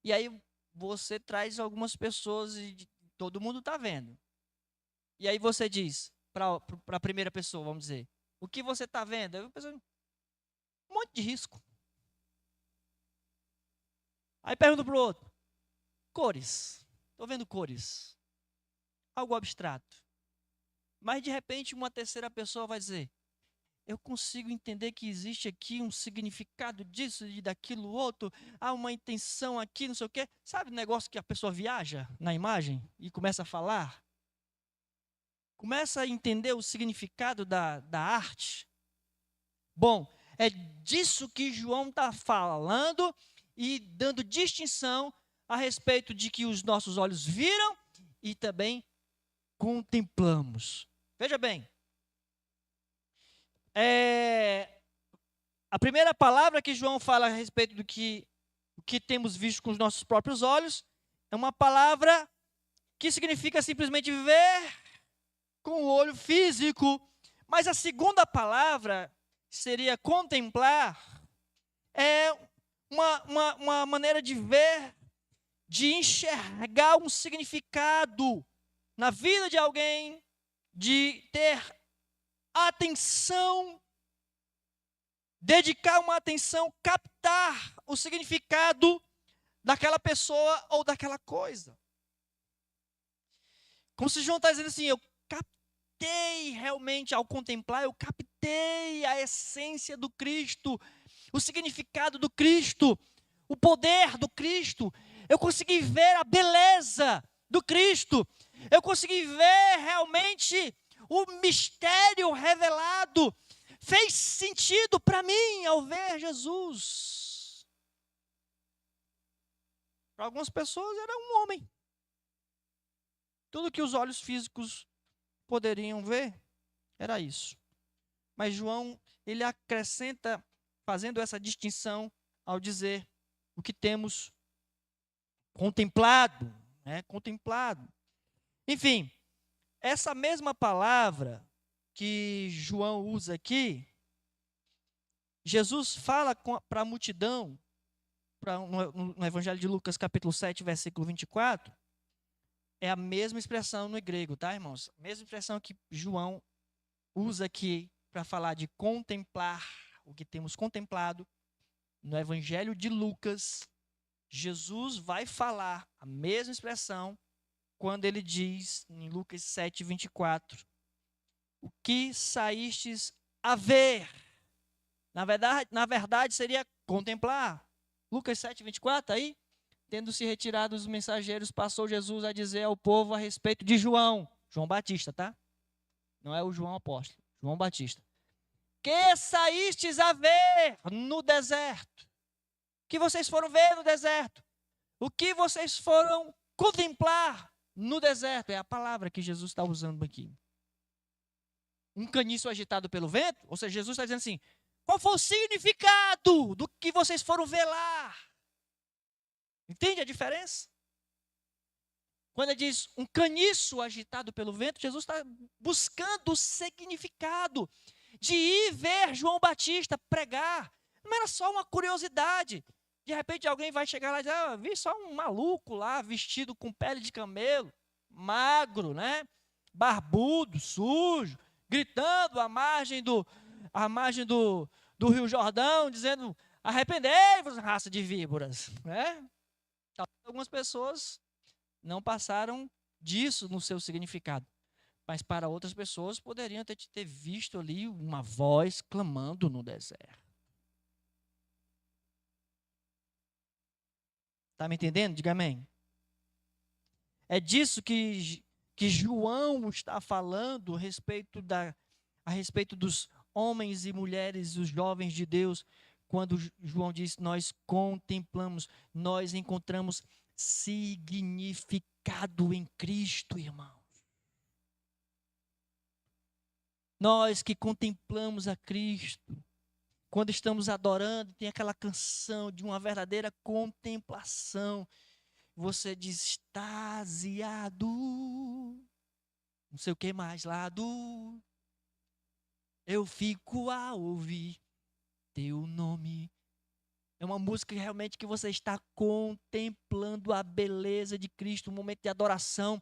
E aí você traz algumas pessoas e todo mundo está vendo. E aí você diz para a primeira pessoa, vamos dizer, o que você está vendo? Eu penso, um monte de risco. Aí pergunto para o outro, cores. Estou vendo cores. Algo abstrato. Mas de repente uma terceira pessoa vai dizer, eu consigo entender que existe aqui um significado disso e daquilo outro, há uma intenção aqui, não sei o quê. Sabe o negócio que a pessoa viaja na imagem e começa a falar? Começa a entender o significado da arte? Bom, é disso que João está falando e dando distinção a respeito de que os nossos olhos viram e também contemplamos. Veja bem. A primeira palavra que João fala a respeito do que temos visto com os nossos próprios olhos é uma palavra que significa simplesmente ver com o olho físico. Mas a segunda palavra seria contemplar. É uma maneira de ver, de enxergar um significado na vida de alguém, de ter atenção, dedicar uma atenção, captar o significado daquela pessoa ou daquela coisa. Como se João está dizendo assim, eu captei realmente ao contemplar, eu captei a essência do Cristo, o significado do Cristo, o poder do Cristo. Eu consegui ver a beleza do Cristo. Eu consegui ver realmente o mistério revelado. Fez sentido para mim ao ver Jesus. Para algumas pessoas era um homem. Tudo que os olhos físicos poderiam ver era isso. Mas João, ele acrescenta, fazendo essa distinção ao dizer o que temos contemplado, né? Contemplado. Enfim, essa mesma palavra que João usa aqui, Jesus fala para a multidão, no Evangelho de Lucas, capítulo 7, versículo 24, é a mesma expressão no grego, tá, irmãos? A mesma expressão que João usa aqui para falar de contemplar, o que temos contemplado. No Evangelho de Lucas, Jesus vai falar a mesma expressão quando ele diz, em Lucas 7, 24, o que saístes a ver. Na verdade seria contemplar. Lucas 7, 24, aí, tendo-se retirado os mensageiros, passou Jesus a dizer ao povo a respeito de João Batista, tá? Não é o João apóstolo, João Batista. Que saístes a ver no deserto? O que vocês foram ver no deserto? O que vocês foram contemplar no deserto? É a palavra que Jesus está usando aqui. Um caniço agitado pelo vento? Ou seja, Jesus está dizendo assim, qual foi o significado do que vocês foram ver lá? Entende a diferença? Quando ele diz um caniço agitado pelo vento, Jesus está buscando o significado de ir ver João Batista pregar. Não era só uma curiosidade. De repente alguém vai chegar lá e dizer, vi só um maluco lá, vestido com pele de camelo, magro, né? Barbudo, sujo, gritando à margem do Rio Jordão, dizendo, arrependei-vos, raça de víboras. Né? Algumas pessoas não passaram disso no seu significado. Mas para outras pessoas poderiam ter visto ali uma voz clamando no deserto. Está me entendendo? Diga amém. É disso que João está falando a respeito dos homens e mulheres, os jovens de Deus, quando João diz, nós contemplamos, nós encontramos significado em Cristo, irmão. Nós que contemplamos a Cristo, quando estamos adorando, tem aquela canção de uma verdadeira contemplação. Você diz, extasiado, não sei o que mais lá eu fico a ouvir teu nome. É uma música realmente que você está contemplando a beleza de Cristo, um momento de adoração,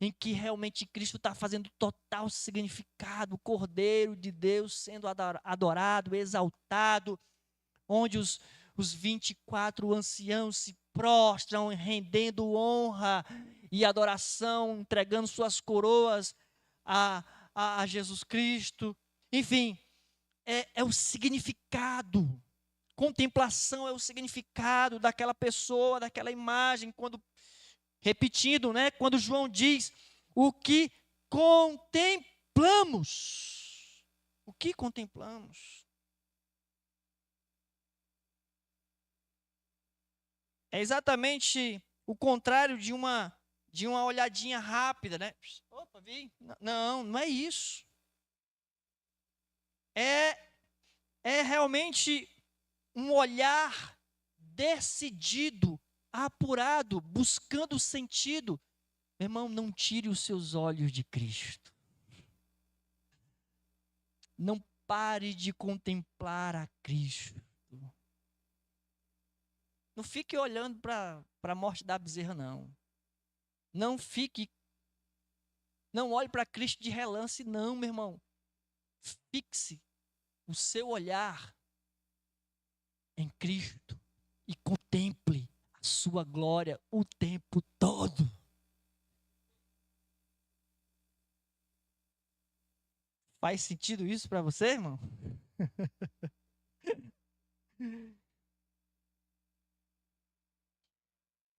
em que realmente Cristo está fazendo total significado, o Cordeiro de Deus sendo adorado, exaltado, onde os 24 anciãos se prostram, rendendo honra e adoração, entregando suas coroas a Jesus Cristo. Enfim, é o significado. Contemplação é o significado daquela pessoa, daquela imagem, repetindo, né? Quando João diz o que contemplamos. O que contemplamos? É exatamente o contrário de uma olhadinha rápida, né? Opa, vi. Não é isso. É realmente um olhar decidido, apurado, buscando sentido. Meu irmão, não tire os seus olhos de Cristo. Não pare de contemplar a Cristo. Não fique olhando para a morte da bezerra, não. Não olhe para Cristo de relance, não, meu irmão. Fixe o seu olhar em Cristo e contemple a sua glória o tempo todo. Faz sentido isso para você, irmão?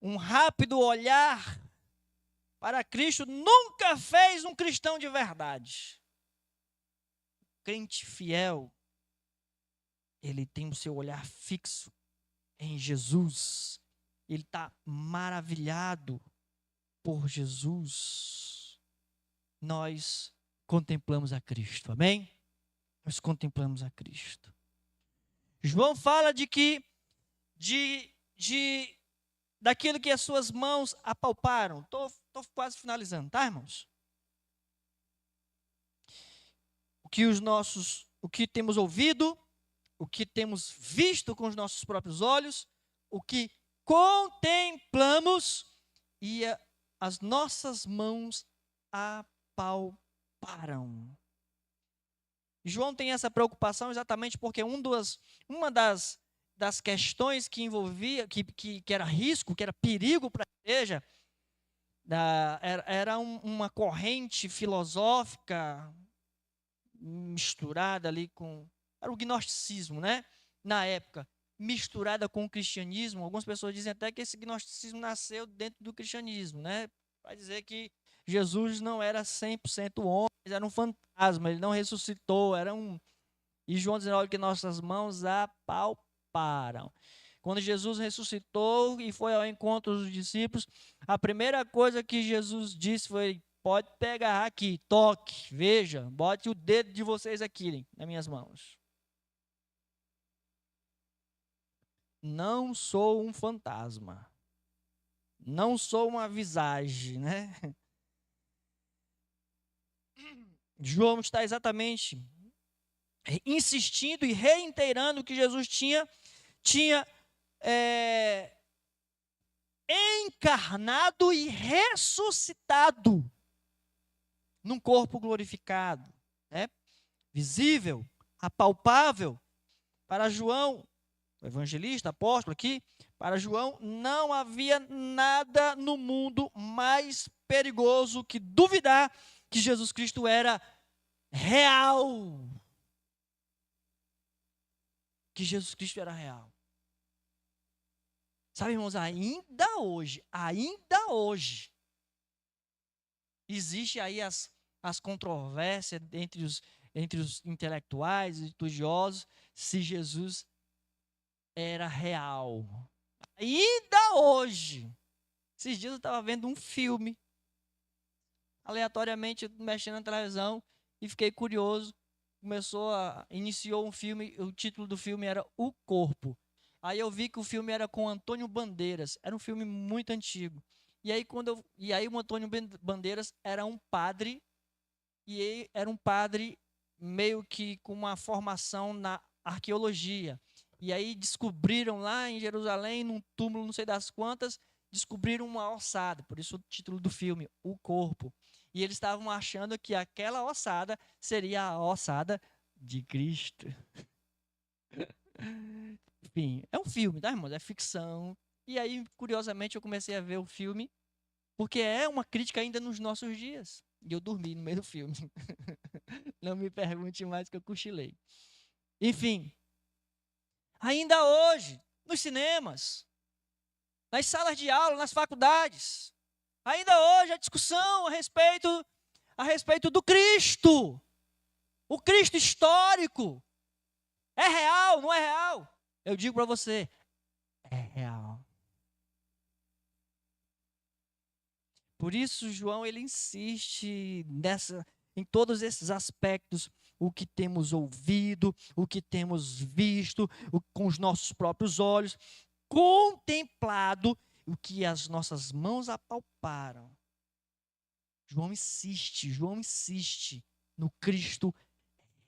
Um rápido olhar para Cristo nunca fez um cristão de verdade. Crente fiel, ele tem o seu olhar fixo em Jesus. Ele está maravilhado por Jesus. Nós contemplamos a Cristo, amém? Nós contemplamos a Cristo. João fala daquilo que as suas mãos apalparam. Estou quase finalizando, tá, irmãos? O que temos ouvido, o que temos visto com os nossos próprios olhos, o que contemplamos e as nossas mãos apalparam. João tem essa preocupação exatamente porque uma das questões que envolvia, que era risco, que era perigo para a igreja, era uma corrente filosófica misturada ali era o gnosticismo, né? Na época, misturada com o cristianismo. Algumas pessoas dizem até que esse gnosticismo nasceu dentro do cristianismo, né? Para dizer que Jesus não era 100% homem, era um fantasma, ele não ressuscitou, E João 19, que nossas mãos apalparam. Quando Jesus ressuscitou e foi ao encontro dos discípulos, a primeira coisa que Jesus disse foi, pode pegar aqui, toque, veja, bote o dedo de vocês aqui nas minhas mãos. Não sou um fantasma. Não sou uma visagem, né? João está exatamente insistindo e reiterando que Jesus tinha encarnado e ressuscitado num corpo glorificado, né? Visível, apalpável. Para João, o evangelista, apóstolo aqui, para João, não havia nada no mundo mais perigoso que duvidar que Jesus Cristo era real. Que Jesus Cristo era real. Sabe, irmãos, ainda hoje, existe aí as controvérsias entre os intelectuais e estudiosos se Jesus era real. Ainda hoje. Esses dias eu estava vendo um filme, aleatoriamente mexendo na televisão, e fiquei curioso. Iniciou um filme, o título do filme era O Corpo. Aí eu vi que o filme era com Antônio Bandeiras, era um filme muito antigo. E aí o Antônio Bandeiras era um padre, e ele era um padre meio que com uma formação na arqueologia. E aí descobriram lá em Jerusalém, num túmulo não sei das quantas, descobriram uma ossada, por isso o título do filme, O Corpo. E eles estavam achando que aquela ossada seria a ossada de Cristo. Enfim, é um filme, tá, irmãos? É ficção. E aí, curiosamente, eu comecei a ver o filme, porque é uma crítica ainda nos nossos dias. E eu dormi no meio do filme. Não me pergunte mais que eu cochilei. Enfim, ainda hoje, nos cinemas, nas salas de aula, nas faculdades, ainda hoje a discussão a respeito do Cristo. O Cristo histórico. É real, não é real? Eu digo para você, é real. Por isso, João, ele insiste em todos esses aspectos, o que temos ouvido, o que temos visto, com os nossos próprios olhos, contemplado, o que as nossas mãos apalparam. João insiste no Cristo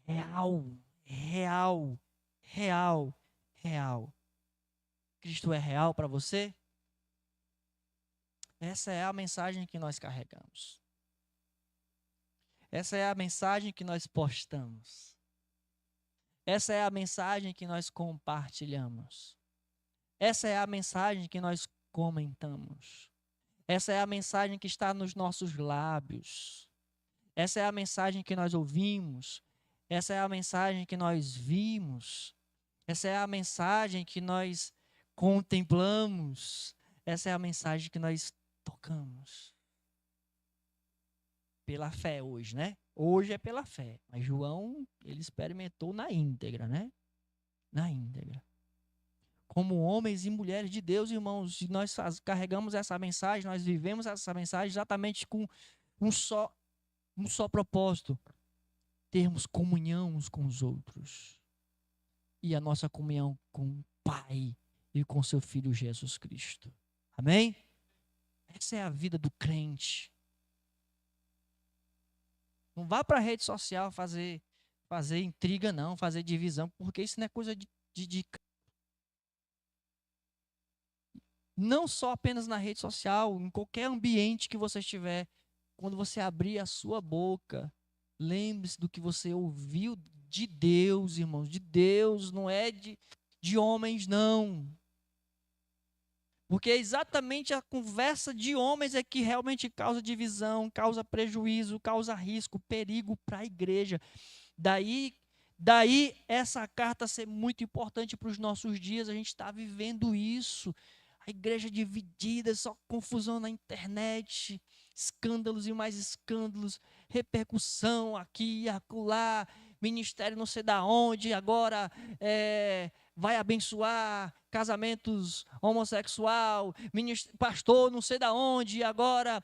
real, real, real, real. Cristo é real para você? Essa é a mensagem que nós carregamos. Essa é a mensagem que nós postamos. Essa é a mensagem que nós compartilhamos. Essa é a mensagem que nós comentamos. Essa é a mensagem que está nos nossos lábios. Essa é a mensagem que nós ouvimos. Essa é a mensagem que nós vimos. Essa é a mensagem que nós contemplamos. Essa é a mensagem que nós tocamos. Pela fé hoje, né? Hoje é pela fé. Mas João, ele experimentou na íntegra, né? Na íntegra. Como homens e mulheres de Deus, irmãos, nós carregamos essa mensagem, nós vivemos essa mensagem exatamente com um só propósito: termos comunhão uns com os outros. E a nossa comunhão com o Pai e com seu Filho Jesus Cristo. Amém? Essa é a vida do crente. Não vá para a rede social fazer intriga, não, fazer divisão, porque isso não é coisa de não só apenas na rede social, em qualquer ambiente que você estiver, quando você abrir a sua boca, lembre-se do que você ouviu de Deus, irmãos, de Deus, não é de homens, não. Porque é exatamente a conversa de homens é que realmente causa divisão, causa prejuízo, causa risco, perigo para a igreja. Daí essa carta ser muito importante para os nossos dias, a gente está vivendo isso. A igreja dividida, só confusão na internet, escândalos e mais escândalos, repercussão aqui e acolá, ministério não sei da onde, agora vai abençoar casamentos homossexual, pastor não sei da onde, agora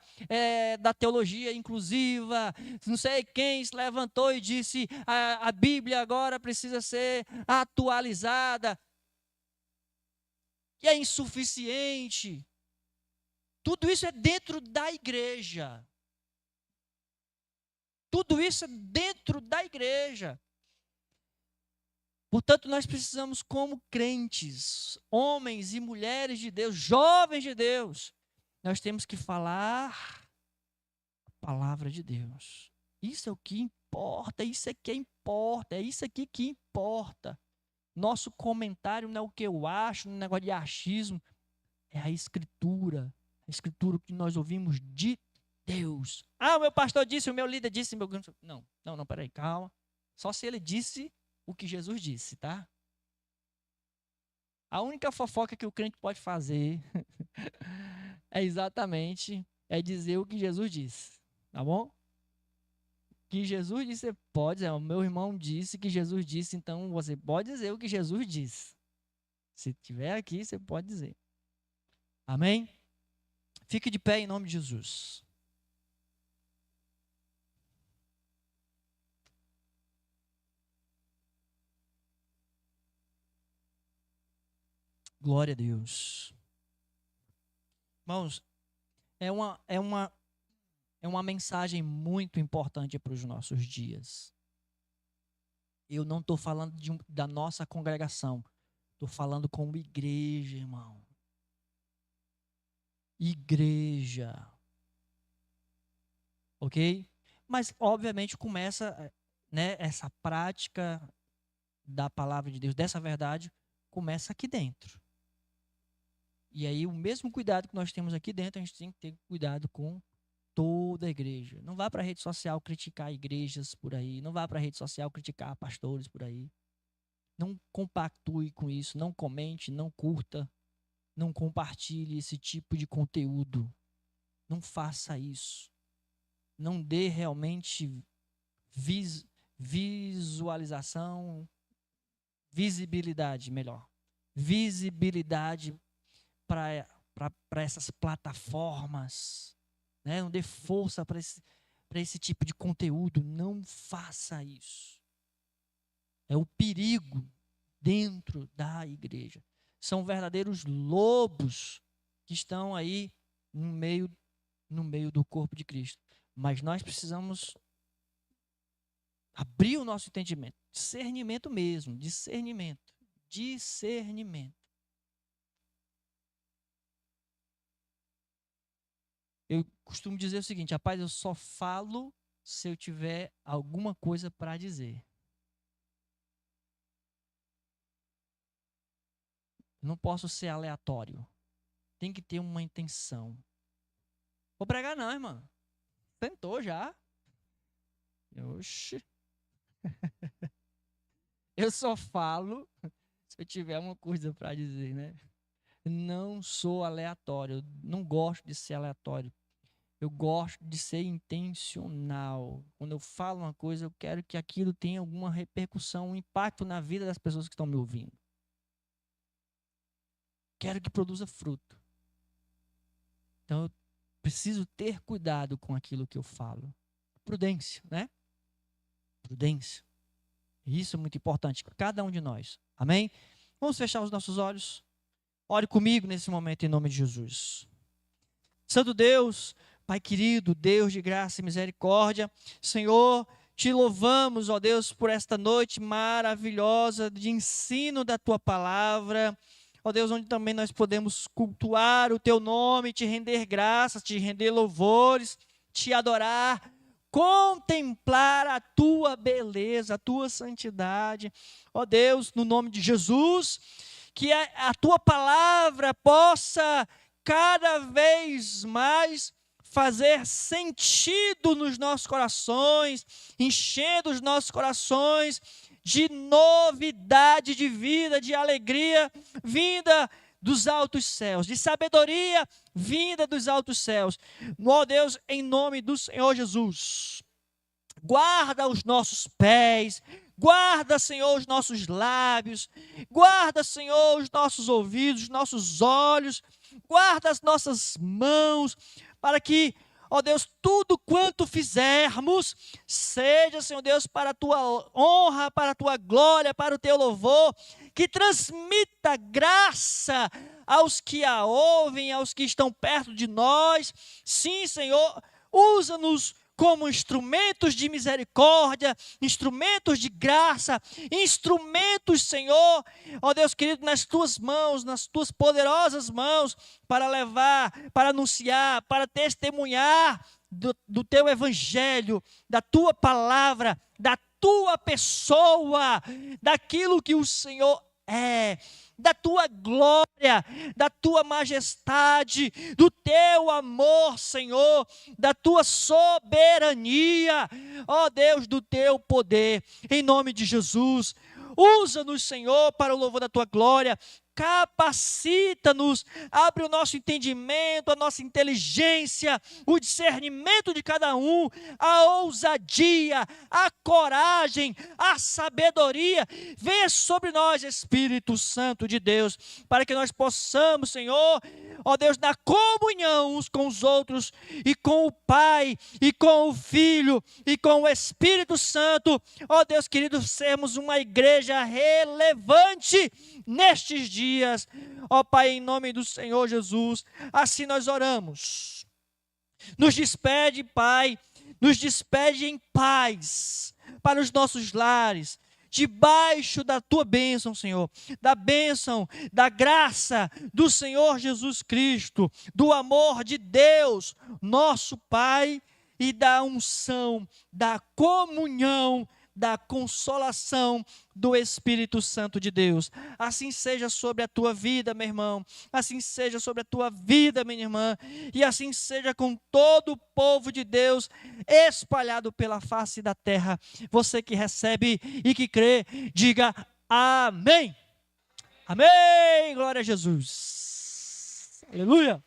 da teologia inclusiva, não sei quem se levantou e disse a Bíblia agora precisa ser atualizada. E é insuficiente. Tudo isso é dentro da igreja. Tudo isso é dentro da igreja. Portanto, nós precisamos, como crentes, homens e mulheres de Deus, jovens de Deus, nós temos que falar a palavra de Deus. Isso é o que importa, isso é que importa, é isso aqui que importa. Nosso comentário não é o que eu acho, não é um negócio de achismo, é a Escritura que nós ouvimos de Deus. Ah, o meu pastor disse, o meu líder disse, meu... Não, peraí, calma. Só se ele disse o que Jesus disse, tá? A única fofoca que o crente pode fazer é exatamente dizer o que Jesus disse, tá bom? Que Jesus disse, você pode dizer, o meu irmão disse que Jesus disse, então você pode dizer o que Jesus disse. Se estiver aqui, você pode dizer. Amém? Fique de pé em nome de Jesus. Glória a Deus. Irmãos, é uma mensagem muito importante para os nossos dias. Eu não estou falando da nossa congregação. Estou falando como igreja, irmão. Igreja. Ok? Mas, obviamente, começa, né, essa prática da palavra de Deus, dessa verdade, começa aqui dentro. E aí, o mesmo cuidado que nós temos aqui dentro, a gente tem que ter cuidado com toda a igreja. Não vá para a rede social criticar igrejas por aí. Não vá para a rede social criticar pastores por aí. Não compactue com isso. Não comente, não curta. Não compartilhe esse tipo de conteúdo. Não faça isso. Não dê realmente visualização, visibilidade, melhor. Visibilidade para essas plataformas. Né? Não dê força para esse tipo de conteúdo. Não faça isso. É o perigo dentro da igreja. São verdadeiros lobos que estão aí no meio do corpo de Cristo. Mas nós precisamos abrir o nosso entendimento. Discernimento mesmo. Discernimento. Eu costumo dizer o seguinte, rapaz, eu só falo se eu tiver alguma coisa para dizer. Não posso ser aleatório. Tem que ter uma intenção. Vou pregar não, irmão. Tentou já. Oxi. Eu só falo se eu tiver uma coisa para dizer, né? Não sou aleatório. Eu não gosto de ser aleatório. Eu gosto de ser intencional. Quando eu falo uma coisa, eu quero que aquilo tenha alguma repercussão, um impacto na vida das pessoas que estão me ouvindo. Quero que produza fruto. Então, eu preciso ter cuidado com aquilo que eu falo. Prudência, né? Prudência. Isso é muito importante para cada um de nós. Amém? Vamos fechar os nossos olhos. Ore comigo nesse momento em nome de Jesus. Santo Deus, Pai querido, Deus de graça e misericórdia, Senhor, te louvamos, ó Deus, por esta noite maravilhosa de ensino da Tua palavra, ó Deus, onde também nós podemos cultuar o Teu nome, te render graças, te render louvores, te adorar, contemplar a Tua beleza, a Tua santidade, ó Deus, no nome de Jesus, que a Tua palavra possa cada vez mais fazer sentido nos nossos corações, enchendo os nossos corações de novidade de vida, de alegria vinda dos altos céus, de sabedoria vinda dos altos céus. Ó Deus, em nome do Senhor Jesus, guarda os nossos pés, guarda, Senhor, os nossos lábios, guarda, Senhor, os nossos ouvidos, os nossos olhos, guarda as nossas mãos, para que, ó Deus, tudo quanto fizermos, seja, Senhor Deus, para a Tua honra, para a Tua glória, para o Teu louvor, que transmita graça aos que a ouvem, aos que estão perto de nós. Sim, Senhor, usa-nos como instrumentos de misericórdia, instrumentos de graça, instrumentos, Senhor, ó Deus querido, nas tuas mãos, nas tuas poderosas mãos, para levar, para anunciar, para testemunhar do teu evangelho, da tua palavra, da tua pessoa, daquilo que o Senhor é, da tua glória, da tua majestade, do teu amor, Senhor, da tua soberania, ó Deus, do teu poder, em nome de Jesus. Usa-nos, Senhor, para o louvor da tua glória. Capacita-nos, abre o nosso entendimento, a nossa inteligência, o discernimento de cada um, a ousadia, a coragem, a sabedoria. Venha sobre nós, Espírito Santo de Deus, para que nós possamos, Senhor, ó Deus, na comunhão uns com os outros, e com o Pai, e com o Filho, e com o Espírito Santo, ó Deus querido, sermos uma igreja relevante nestes dias. Ó Pai, em nome do Senhor Jesus, assim nós oramos. Nos despede, Pai, nos despede em paz para os nossos lares, debaixo da tua bênção, Senhor, da bênção, da graça do Senhor Jesus Cristo, do amor de Deus, nosso Pai, e da unção, da comunhão, da consolação do Espírito Santo de Deus. Assim seja sobre a tua vida, meu irmão, assim seja sobre a tua vida, minha irmã, e assim seja com todo o povo de Deus espalhado pela face da terra. Você que recebe e que crê, diga amém. Amém, glória a Jesus. Aleluia.